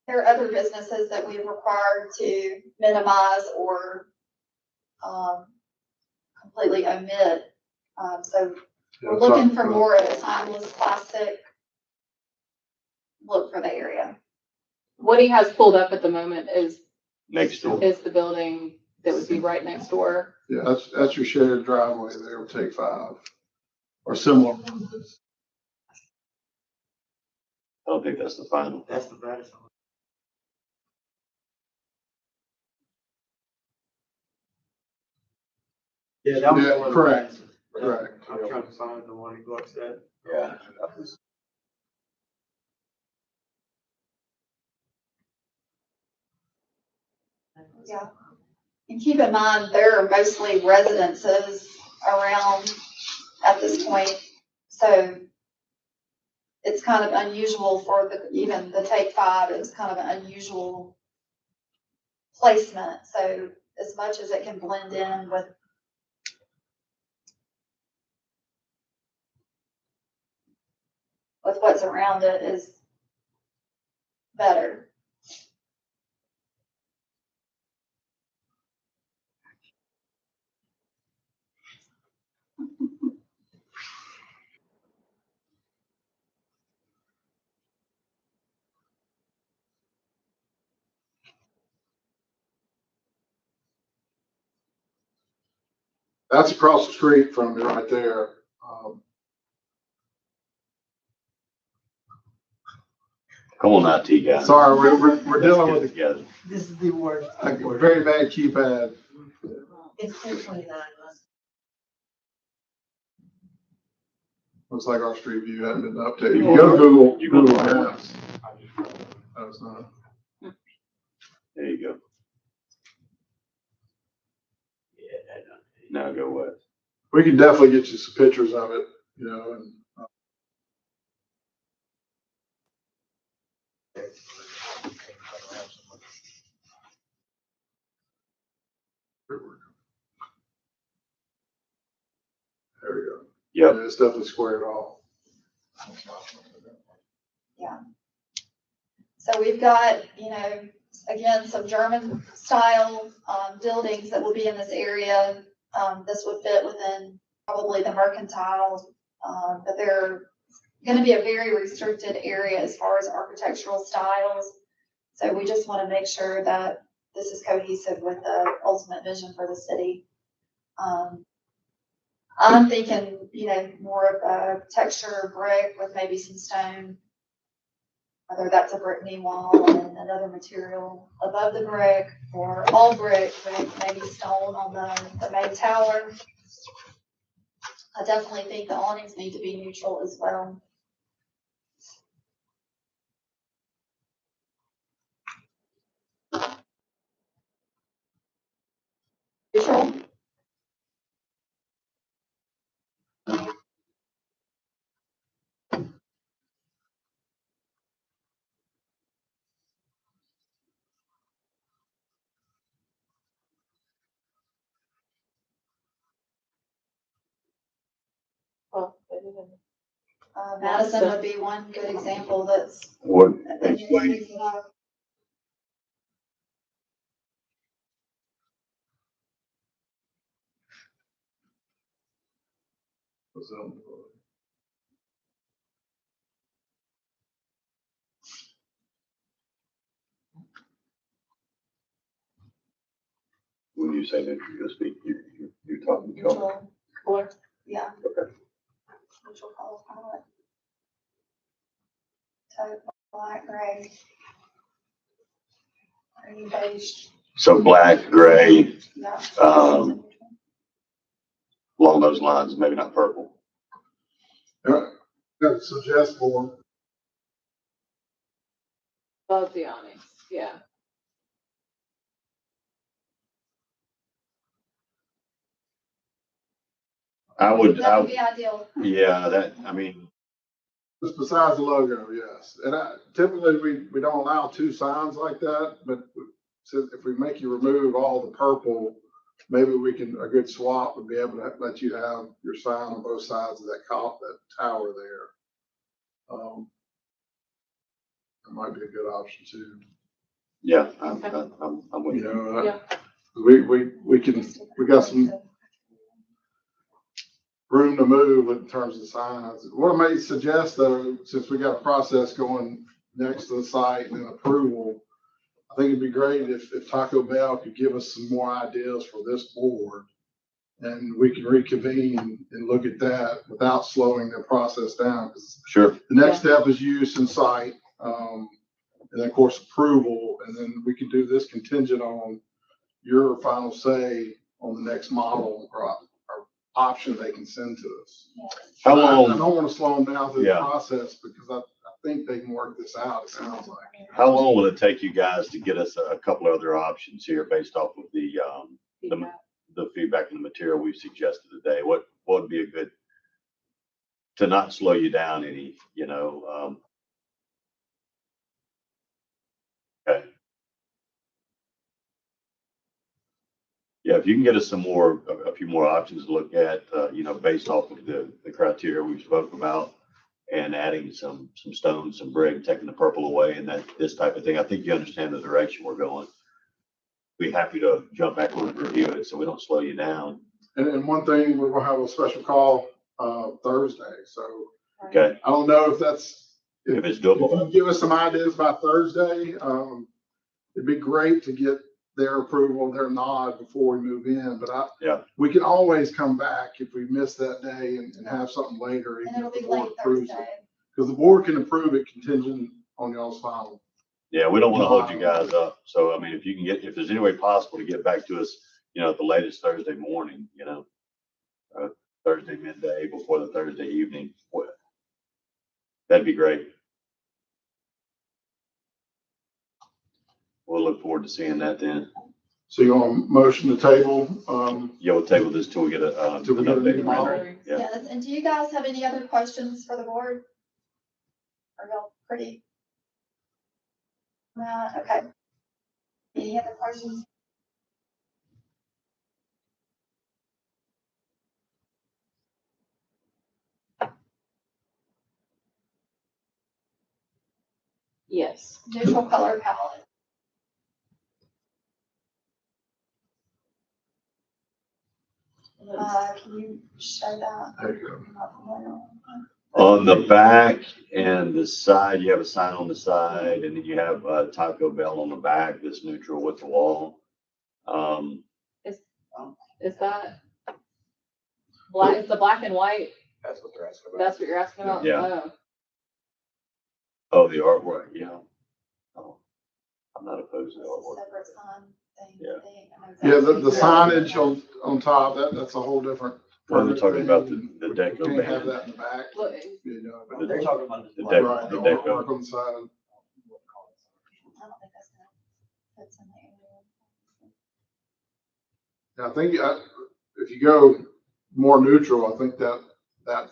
There are other businesses that we've required to minimize or, completely omit. So we're looking for more of a timeless classic look for the area. What he has pulled up at the moment is Next door. the building that would be right next door. Yeah, that's your shared driveway there with Take 5 or similar. I don't think that's the final. That's the best. Yeah, that was Yeah, the one. correct. Correct. I'm trying to find the one in Gluckstadt. Yeah. Yeah. And keep in mind, there are mostly residences around at this point. So it's kind of unusual for even the Take 5, it's kind of an unusual placement. So as much as it can blend in with what's around it is better. That's across the street from me right there. Come on now, T guys. Sorry, we're dealing Let's with get it together. This is the worst. a very bad keypad. It's 1029. Looks like our street view hadn't been updated. You go to Google Maps. Oh, it's not. There you go. Now go west. We can definitely get you some pictures of it, and. There we go. Yep. Yeah, it's definitely squared off. Yeah. So we've got, again, some German style buildings that will be in this area. This would fit within probably the mercantile, but they're going to be a very restricted area as far as architectural styles. So we just want to make sure that this is cohesive with the ultimate vision for the city. I'm thinking, more of a texture brick with maybe some stone, whether that's a brick knee wall and another material above the brick, or all brick with maybe stone on the main tower. I definitely think the awnings need to be neutral as well. Neutral. Madison would be one good example that's. What, explain. When you say neutral, you're talking color. Neutral. Yeah. Okay. Neutral color palette. So black, gray. Green, beige. So black, gray, Yeah. along those lines, maybe not purple. That's suggestible. Above the awnings, yeah. I would, That would be ideal. yeah, that, I mean, Just besides the logo, yes. And typically, we don't allow two signs like that, but if we make you remove all the purple, maybe a good swap would be able to let you have your sign on both sides of that tower there. That might be a good option too. yeah, I'm with You you. know, Yeah. we got some room to move in terms of signs. What I may suggest though, since we got a process going next to the site and approval, I think it'd be great if Taco Bell could give us some more ideas for this board. And we can reconvene and look at that without slowing the process down. 'Cause Sure. the next step is use and site, and then of course approval, and then we can do this contingent on your final say on the next model or option they can send to us. How I long, don't want to slow them down through the Yeah. process because I think they can work this out, it sounds like. how long will it take you guys to get us a couple other options here based off of the feedback and the material we've suggested today? What would be a good, to not slow you down any, okay. Yeah, if you can get us a few more options to look at, based off of the criteria we spoke about and adding some stones, some brick, taking the purple away and this type of thing. I think you understand the direction we're going. Be happy to jump back on and review it so we don't slow you down. And one thing, we're gonna have a special call, Thursday, so Okay. I don't know if If it's if doable. you give us some ideas by Thursday, it'd be great to get their approval, their nod before we move in, but we can always come back if we miss that day and have something later. And even it'll if the be board late approves it. Thursday. Because the board can approve it contingent on y'all's final. Yeah, we don't want to hold you guys up. So, I mean, if there's any way possible to get back to us, at the latest Thursday morning, Thursday midday before the Thursday evening, that'd be great. We'll look forward to seeing that then. So you want a motion to table? Yeah, we'll table this till we get an Till we get a new updated model. rendering. Yeah. Yes, and do you guys have any other questions for the board? Are y'all pretty? Okay. Any other questions? Yes. Neutral color palette. Can you show that? There you go. I'm not familiar. On the back and the side, you have a sign on the side, and then you have Taco Bell on the back that's neutral with the wall. Is that black? Is the black and white? That's what they're asking about. That's what you're asking about? Yeah. Oh. Oh, the artwork, yeah. Oh, I'm not opposed to the artwork. Separate sign thing. Yeah. Yeah, the signage on top, that's a whole different. Well, they're talking about the We deco can't have band. that in the back. Look, But They're talking about The right, the the deco. artwork on the side. I don't think that's gonna fit in the area. I think if you go more neutral, I think that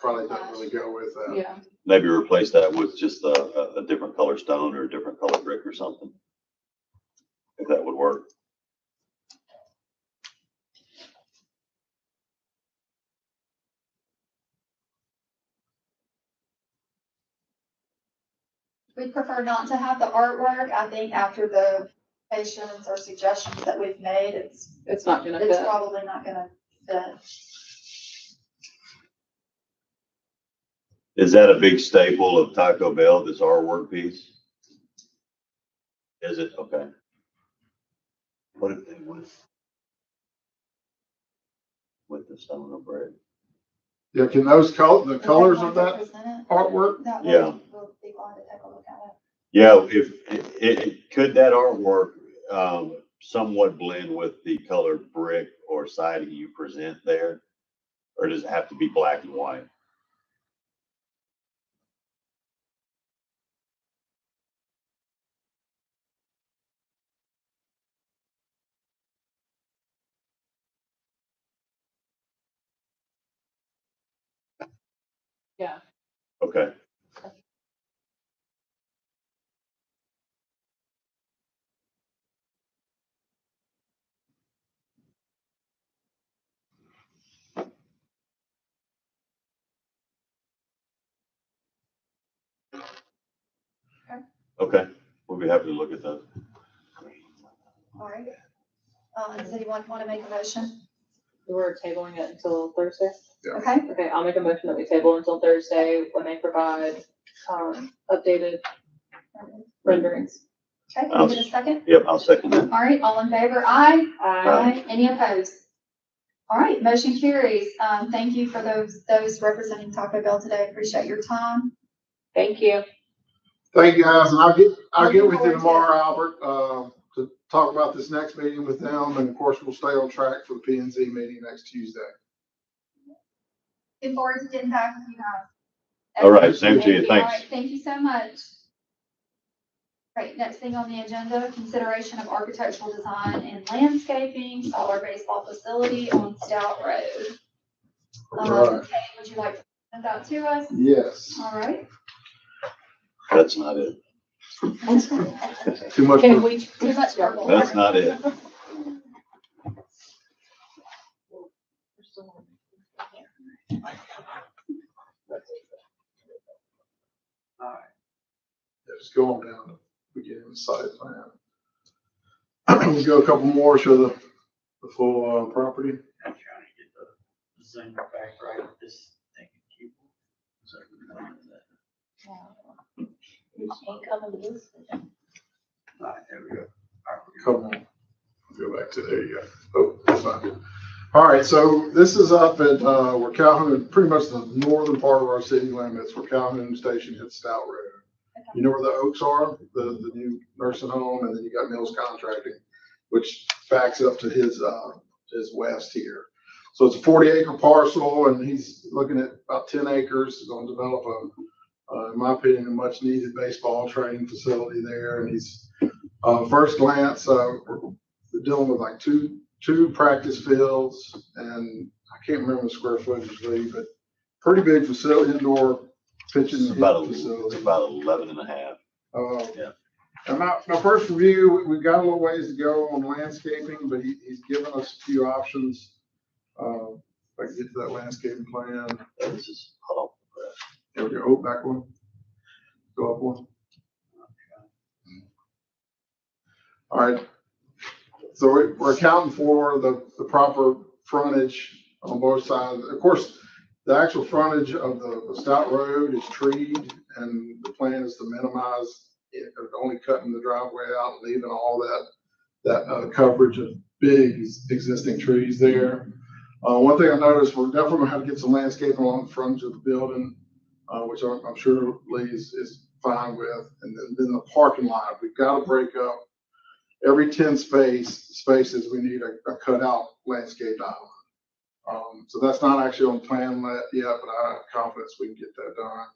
probably doesn't really go with that. yeah. Maybe replace that with just a different color stone or a different color brick or something. If that would work. We'd prefer not to have the artwork. I think after the patients or suggestions that we've made, It's not gonna it's fit. probably not gonna fit. Is that a big staple of Taco Bell, this artwork piece? Is it? Okay. What if they with the stone or brick? Yeah, can those the colors of Would they that like to present it? artwork? That way Yeah. we'll be glad to take a look at it. Yeah, if, could that artwork, somewhat blend with the colored brick or siding you present there? Or does it have to be black and white? Yeah. Okay. Okay, we'll be happy to look at that. All right. Does anyone want to make a motion? We're tabling it until Thursday. Okay, Okay, I'll make a motion that we table until Thursday when they provide, updated renderings. okay, can we get a second? Yep, I'll second that. All right, all in favor? Aye. Aye. Any opposed? All right, motion carries. Thank you for those representing Taco Bell today. Appreciate your time. Thank you. Thank you guys, and I'll get Looking with you forward to it. tomorrow, Albert, to talk about this next meeting with them, and of course, we'll stay on track for the P and Z meeting next Tuesday. Looking forward to getting back with you guys. All right, same to you, All thanks. right, thank you so much. Right, next thing on the agenda, consideration of architectural design and landscaping, solar baseball facility on Stout Road. Right. Kate, would you like to present that to us? Yes. All right. That's not it. Too much. Can we? Too much purple. That's not it. Yeah, just go on down to beginning the site plan. We'll go a couple more, show the full, property. I'm trying to get the Zoom back right. This thing can keep. So all right, there we go. Come on. Go back to, there you go. Oh, that's not good. All right, so this is up at, where Calhoun, pretty much the northern part of our city limits, where Calhoun Station hits Stout Road. You know where the Oaks are, the new nursing home, and then you got Mills Contracting, which backs up to his west here. So it's a 40-acre parcel, and he's looking at about 10 acres. He's going to develop in my opinion, a much needed baseball training facility there. And he's, first glance, we're dealing with like two practice fields, and I can't remember the square footage, Lee, but pretty big facility, indoor pitching It's and about, hitting facility. it's about 11 and a half. Yeah. And my first review, we've got a little ways to go on landscaping, but he's given us a few options. If I can get to that landscaping plan. This is, hold on. There we go. Oh, back one. Go up one. All right. So we're accounting for the proper frontage on both sides. Of course, the actual frontage of the Stout Road is treed, and the plan is to minimize it, only cutting the driveway out and leaving all that coverage of big existing trees there. One thing I noticed, we're definitely gonna have to get some landscaping along the frontage of the building, which I'm sure Lee is fine with. And then the parking lot, we've got to break up every 10 spaces, we need a cutout landscape island. So that's not actually on plan yet, but I have confidence we can get that done.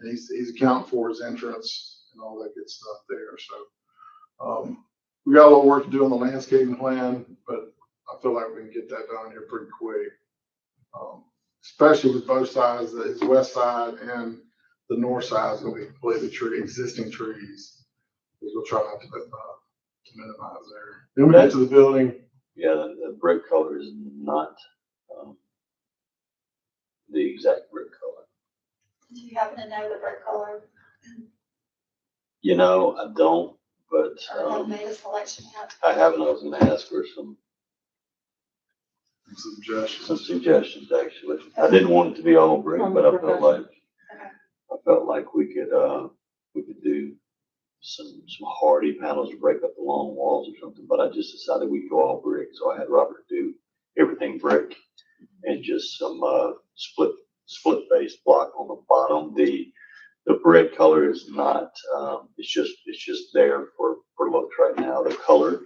And he's accounting for his entrance and all that good stuff there. So we got a little work to do on the landscaping plan, but I feel like we can get that done here pretty quick. Especially with both sides, his west side and the north side is going to be completely existing trees. We'll try not to minimize there. Then we get to the building. Yeah, the brick color is not the exact brick color. Do you happen to know the brick color? You know, I don't, but Or have made a selection yet? I haven't. I was going to ask for some suggestions actually. I didn't want it to be all brick, but I felt like we could do some hardy panels to break up the long walls or something, but I just decided we'd go all brick. So I had Robert do everything brick. and just some, split face block on the bottom. The brick color is not, it's just there for looks right now. The color,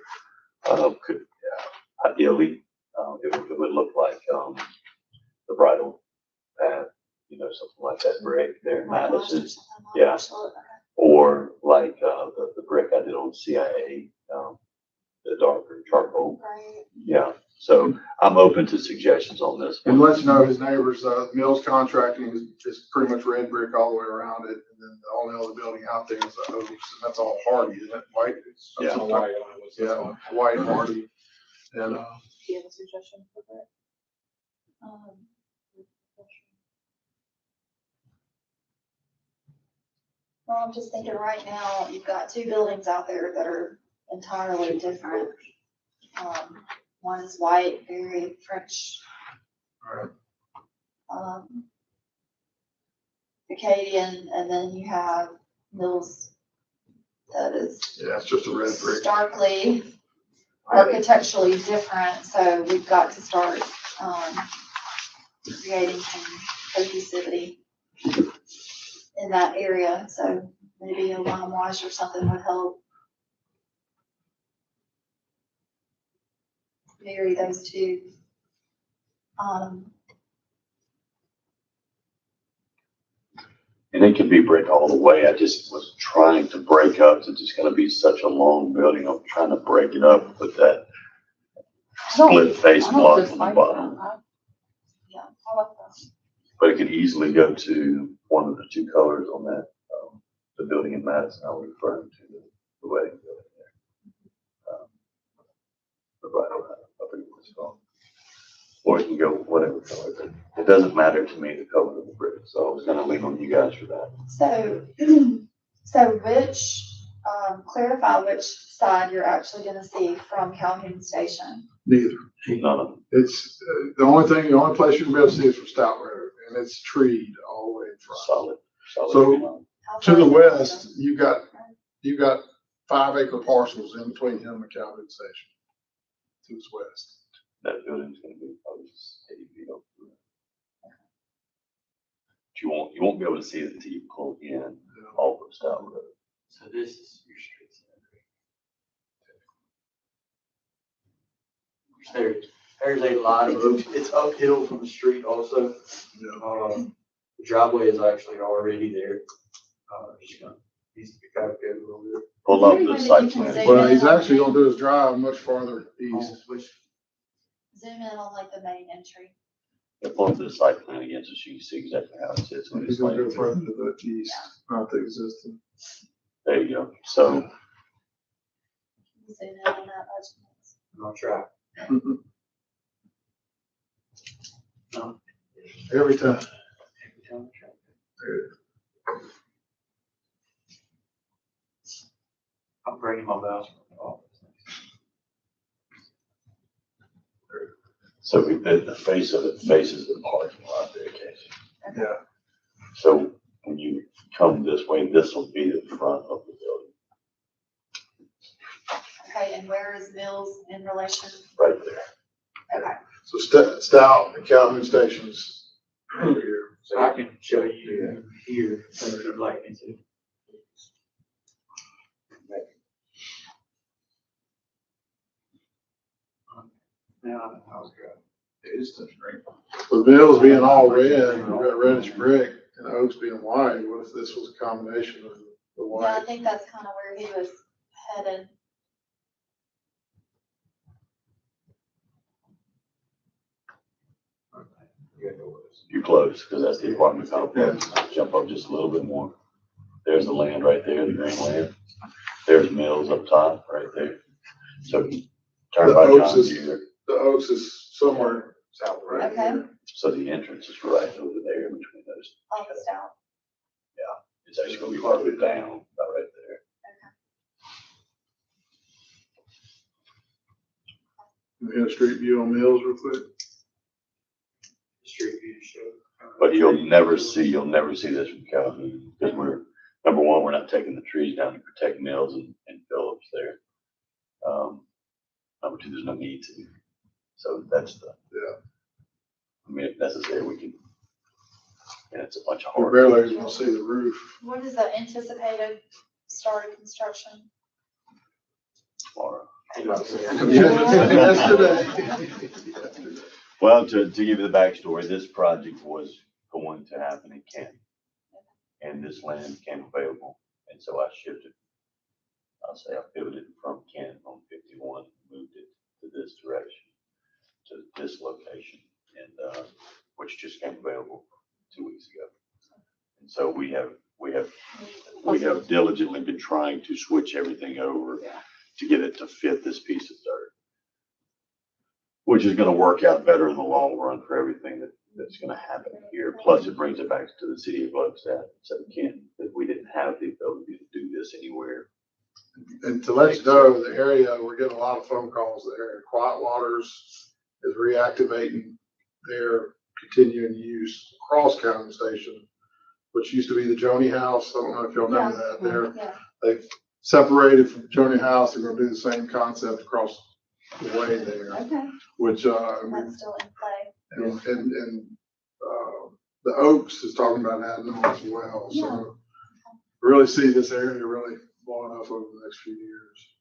could, ideally, it would look like, the bridal path, you know, something like that brick there in Madison. Yeah. Or like, the brick I did on CIA, the darker charcoal. Right. Yeah, so I'm open to suggestions on this And one. let you know, his neighbors, Mills Contracting is pretty much red brick all the way around it. And then the only other building out there is the Oaks, and that's all hardy, isn't it? White? Yeah. Yeah, white hardy. And, Do you have a suggestion for that? Well, I'm just thinking right now, you've got two buildings out there that are entirely different. One is white, very French. Right. Acadian, and then you have Mills that is yeah, it's just a red brick. starkly architecturally different, so we've got to start, creating some cohesivity in that area, so maybe a lime wash or something would help marry those two. And it can be brick all the way. I just was trying to break up, it's just gonna be such a long building. I'm trying to break it up with that split face I don't block on the dislike bottom. that. Yeah. I like that. But it could easily go to one of the two colors on that, the building in Madison I was referring to, the wedding building there. The bridal, I think it was called. Or it can go whatever color. It doesn't matter to me the color of the brick, so I was gonna lean on you guys for that. So which, clarify which side you're actually gonna see from Calhoun Station. Neither. None of them. It's, the only place you can be able to see is from Stout Road, and it's treed all the way in front. Solid. So, How to far the is that? west, you got 5 acre parcels in between him and Calhoun Station. To his west. That building's gonna be probably 80 feet over. But you won't be able to see it until you pull in all the Stout Road. So this is your street center. There's a lot of, it's uphill from the street also. The driveway is actually already there. Just gonna, needs to be fabricated a little bit. Pull up Maybe the when site you can plan. say- Well, he's actually gonna do his drive much farther east. Which, Zoom in on like the main entry. Pull up the site plan again so you can see exactly how it sits. on He's this gonna go plan. further to the east, not the existing. There you go. So Zoom in on that. I'm gonna try. No, Every time. every time I try. I'm bringing my mouse from the office. So the face of it faces the parking lot there, Casey. Yeah. So when you come this way, this will be the front of the building, Okay, and where is Mills in relation? right there. Okay. So Stout and Calhoun Station's over here. So I can show you here, if you'd like me to. Now, I was driving. It is touch green. With Mills being all red, you've got reddish brick, and Oaks being white, what if this was a combination of the Yeah, I white? think that's kind of where he was headed. You're close, because that's the apartment complex. Jump up just a little bit more. There's the land right there, the green land. There's Mills up top, right there. So you turn The by Oaks John is- Deere. The Oaks is somewhere south right Okay. here. So the entrance is right over there in between those. Almost out. It's actually gonna be further down, about right there. You get a street view on Mills real quick. Street view show. But you'll never see this from Calhoun, because number one, we're not taking the trees down to protect Mills and Phillips there. Number two, there's no need to. So that's I mean, if necessary, we can. And it's a bunch of We're hard. barely gonna see the roof. What is the anticipated start of construction? Tomorrow. Yesterday. Well, to give you the backstory, this project was going to happen in Kent. And this land came available, and so I shifted. I pivoted from Kent on 51, moved it to this direction, to this location, and, which just came available 2 weeks ago. And so we have diligently been trying to switch everything over to get it to fit this piece of dirt, which is gonna work out better in the long run for everything that's gonna happen here. Plus, it brings it back to the city of Gluckstadt, so that we didn't have the ability to do this anywhere. And to let you know, the area, we're getting a lot of phone calls there. Quiet Waters is reactivating their continuing use cross county station, which used to be the Joni House. I don't know if y'all remember that there. Yeah. They've separated from Joni House. They're gonna do the same concept across the way there, Okay, which, that's still in play. the Oaks is talking about adding on as well. Yeah. So really see this area really blowing up over the next few years.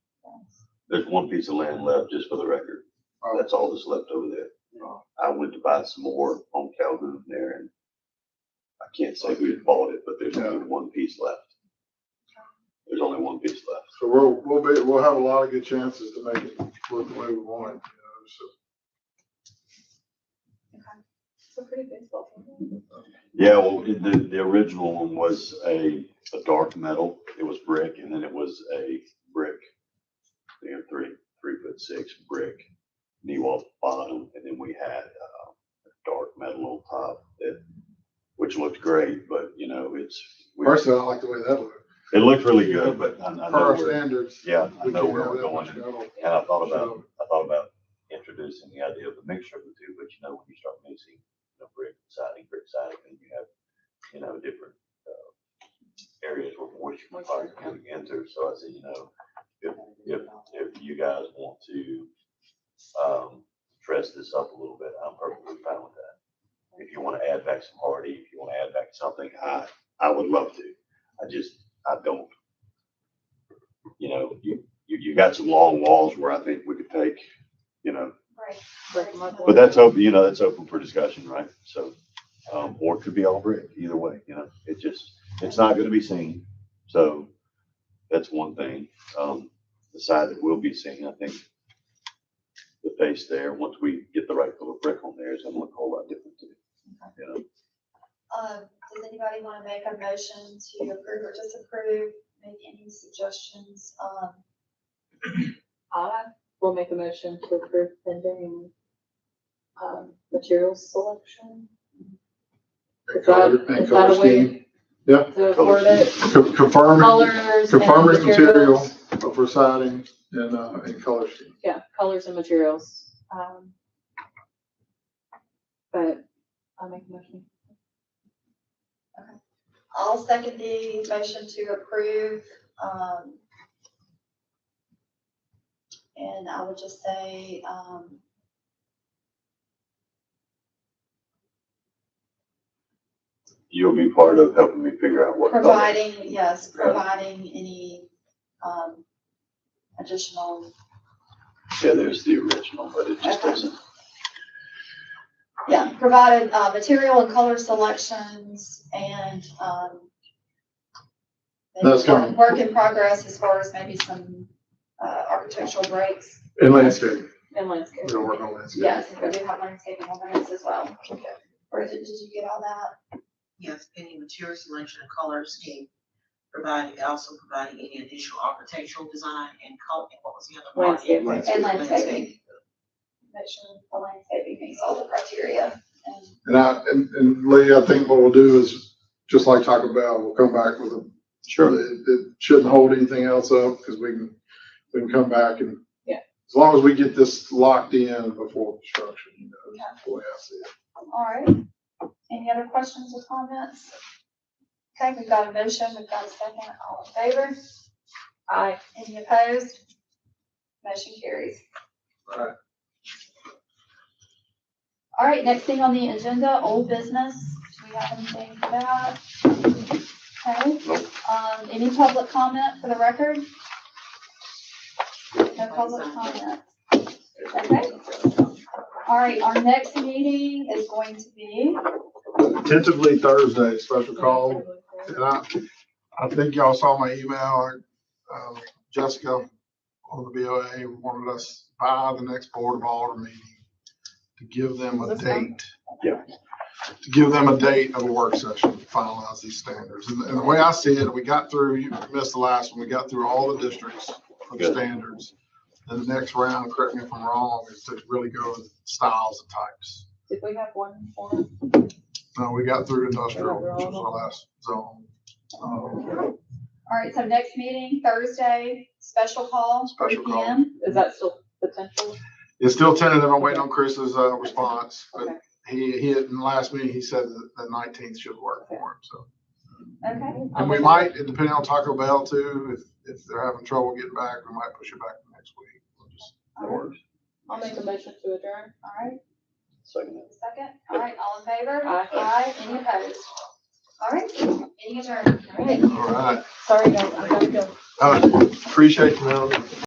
There's one piece of land left, just for the record. Oh. That's all that's left over there. I went to buy some more on Calhoun there, and I can't say who bought it, but there's only one piece left. There's only one piece left. So we'll have a lot of good chances to make it look the way we want it, So pretty baseball. Yeah, well, the original one was a dark metal. It was brick, and then it was a brick, 3'6" brick knee wall bottom, and then we had dark metal on top which looked great, but Personally, I like the way that looked. it looked really good, but I For know our where, standards. yeah, I we know can't where have we're that much going, metal. and I thought about introducing the idea of the mixture of the two, but when you start mixing, brick siding, and you have, different areas where moisture can probably enter. So I said, if you guys want to dress this up a little bit, I'm perfectly fine with that. If you want to add back some hardy, if you want to add back something, I would love to. I don't. You got some long walls where I think we could take, Right. but that's open, that's open for discussion, right? So, or it could be all brick, either way, it's not gonna be seen. So that's one thing. The side that will be seen, I think the face there, once we get the right color brick on there, is gonna look a whole lot different too. Does anybody want to make a motion to approve or disapprove? Make any suggestions? I will make a motion to approve pending, materials selection. And color Is that a way scheme. Yeah. to afford it? Confirming Colors and material materials. for siding and color scheme. Yeah, colors and materials. But I'll make a motion. I'll second the motion to approve. And I would just say, You'll be part of helping me figure out what color. providing any, additional, Yeah, there's the original, but it just doesn't. provided, material and color selections and, That's coming. work in progress as far as maybe some, architectural breaks. And landscape. And landscape. We're gonna work on landscape. Yes, we do have landscaping ordinance as well. Or did you get all that? Yes, any material selection and color scheme, also providing any additional architectural design and color, and what was the other part? Landscape. And landscaping. Make sure the landscaping meets all the criteria. And Lee, I think what we'll do is, just like Taco Bell, we'll come back with a. Sure. It shouldn't hold anything else up, because we can come back and. Yeah. As long as we get this locked in before construction, that's the way I see it. All right. Any other questions or comments? Okay, we've got a motion, we've got a second. All in favor? Aye. Any opposed? Motion carries. All right. All right, next thing on the agenda, old business. Do we have anything for that? Okay. Any public comment for the record? No public comment. Okay. All right, our next meeting is going to be, Tentatively Thursday, special call. And I think y'all saw my email. Jessica on the BOA wanted us by the next Board of Alder meeting to give them a date. Yeah. To give them a date of a work session to finalize these standards. And the way I see it, we got through, you missed the last one, we got through all the districts for the Good. standards. And the next round, correct me if I'm wrong, is to really go with styles and types. Did we have one more? No, we got through industrial, which was our last zone. all right, so next meeting, Thursday, special call, 3 Special call. PM. Is that still potential? It's still tentative. I'm waiting on Chris's response, but Okay. he in the last meeting, he said that the 19th should work for him, so. Okay, And we might, depending on Taco Bell too, if they're having trouble getting back, we might push it back to next week. We'll just- all right, I'll make a motion to adjourn. all right, Second. second, all right, all in favor? Aye. Any opposed? All right, meeting adjourned. All right. All right. Sorry, guys, I gotta go. Appreciate you, Melanie.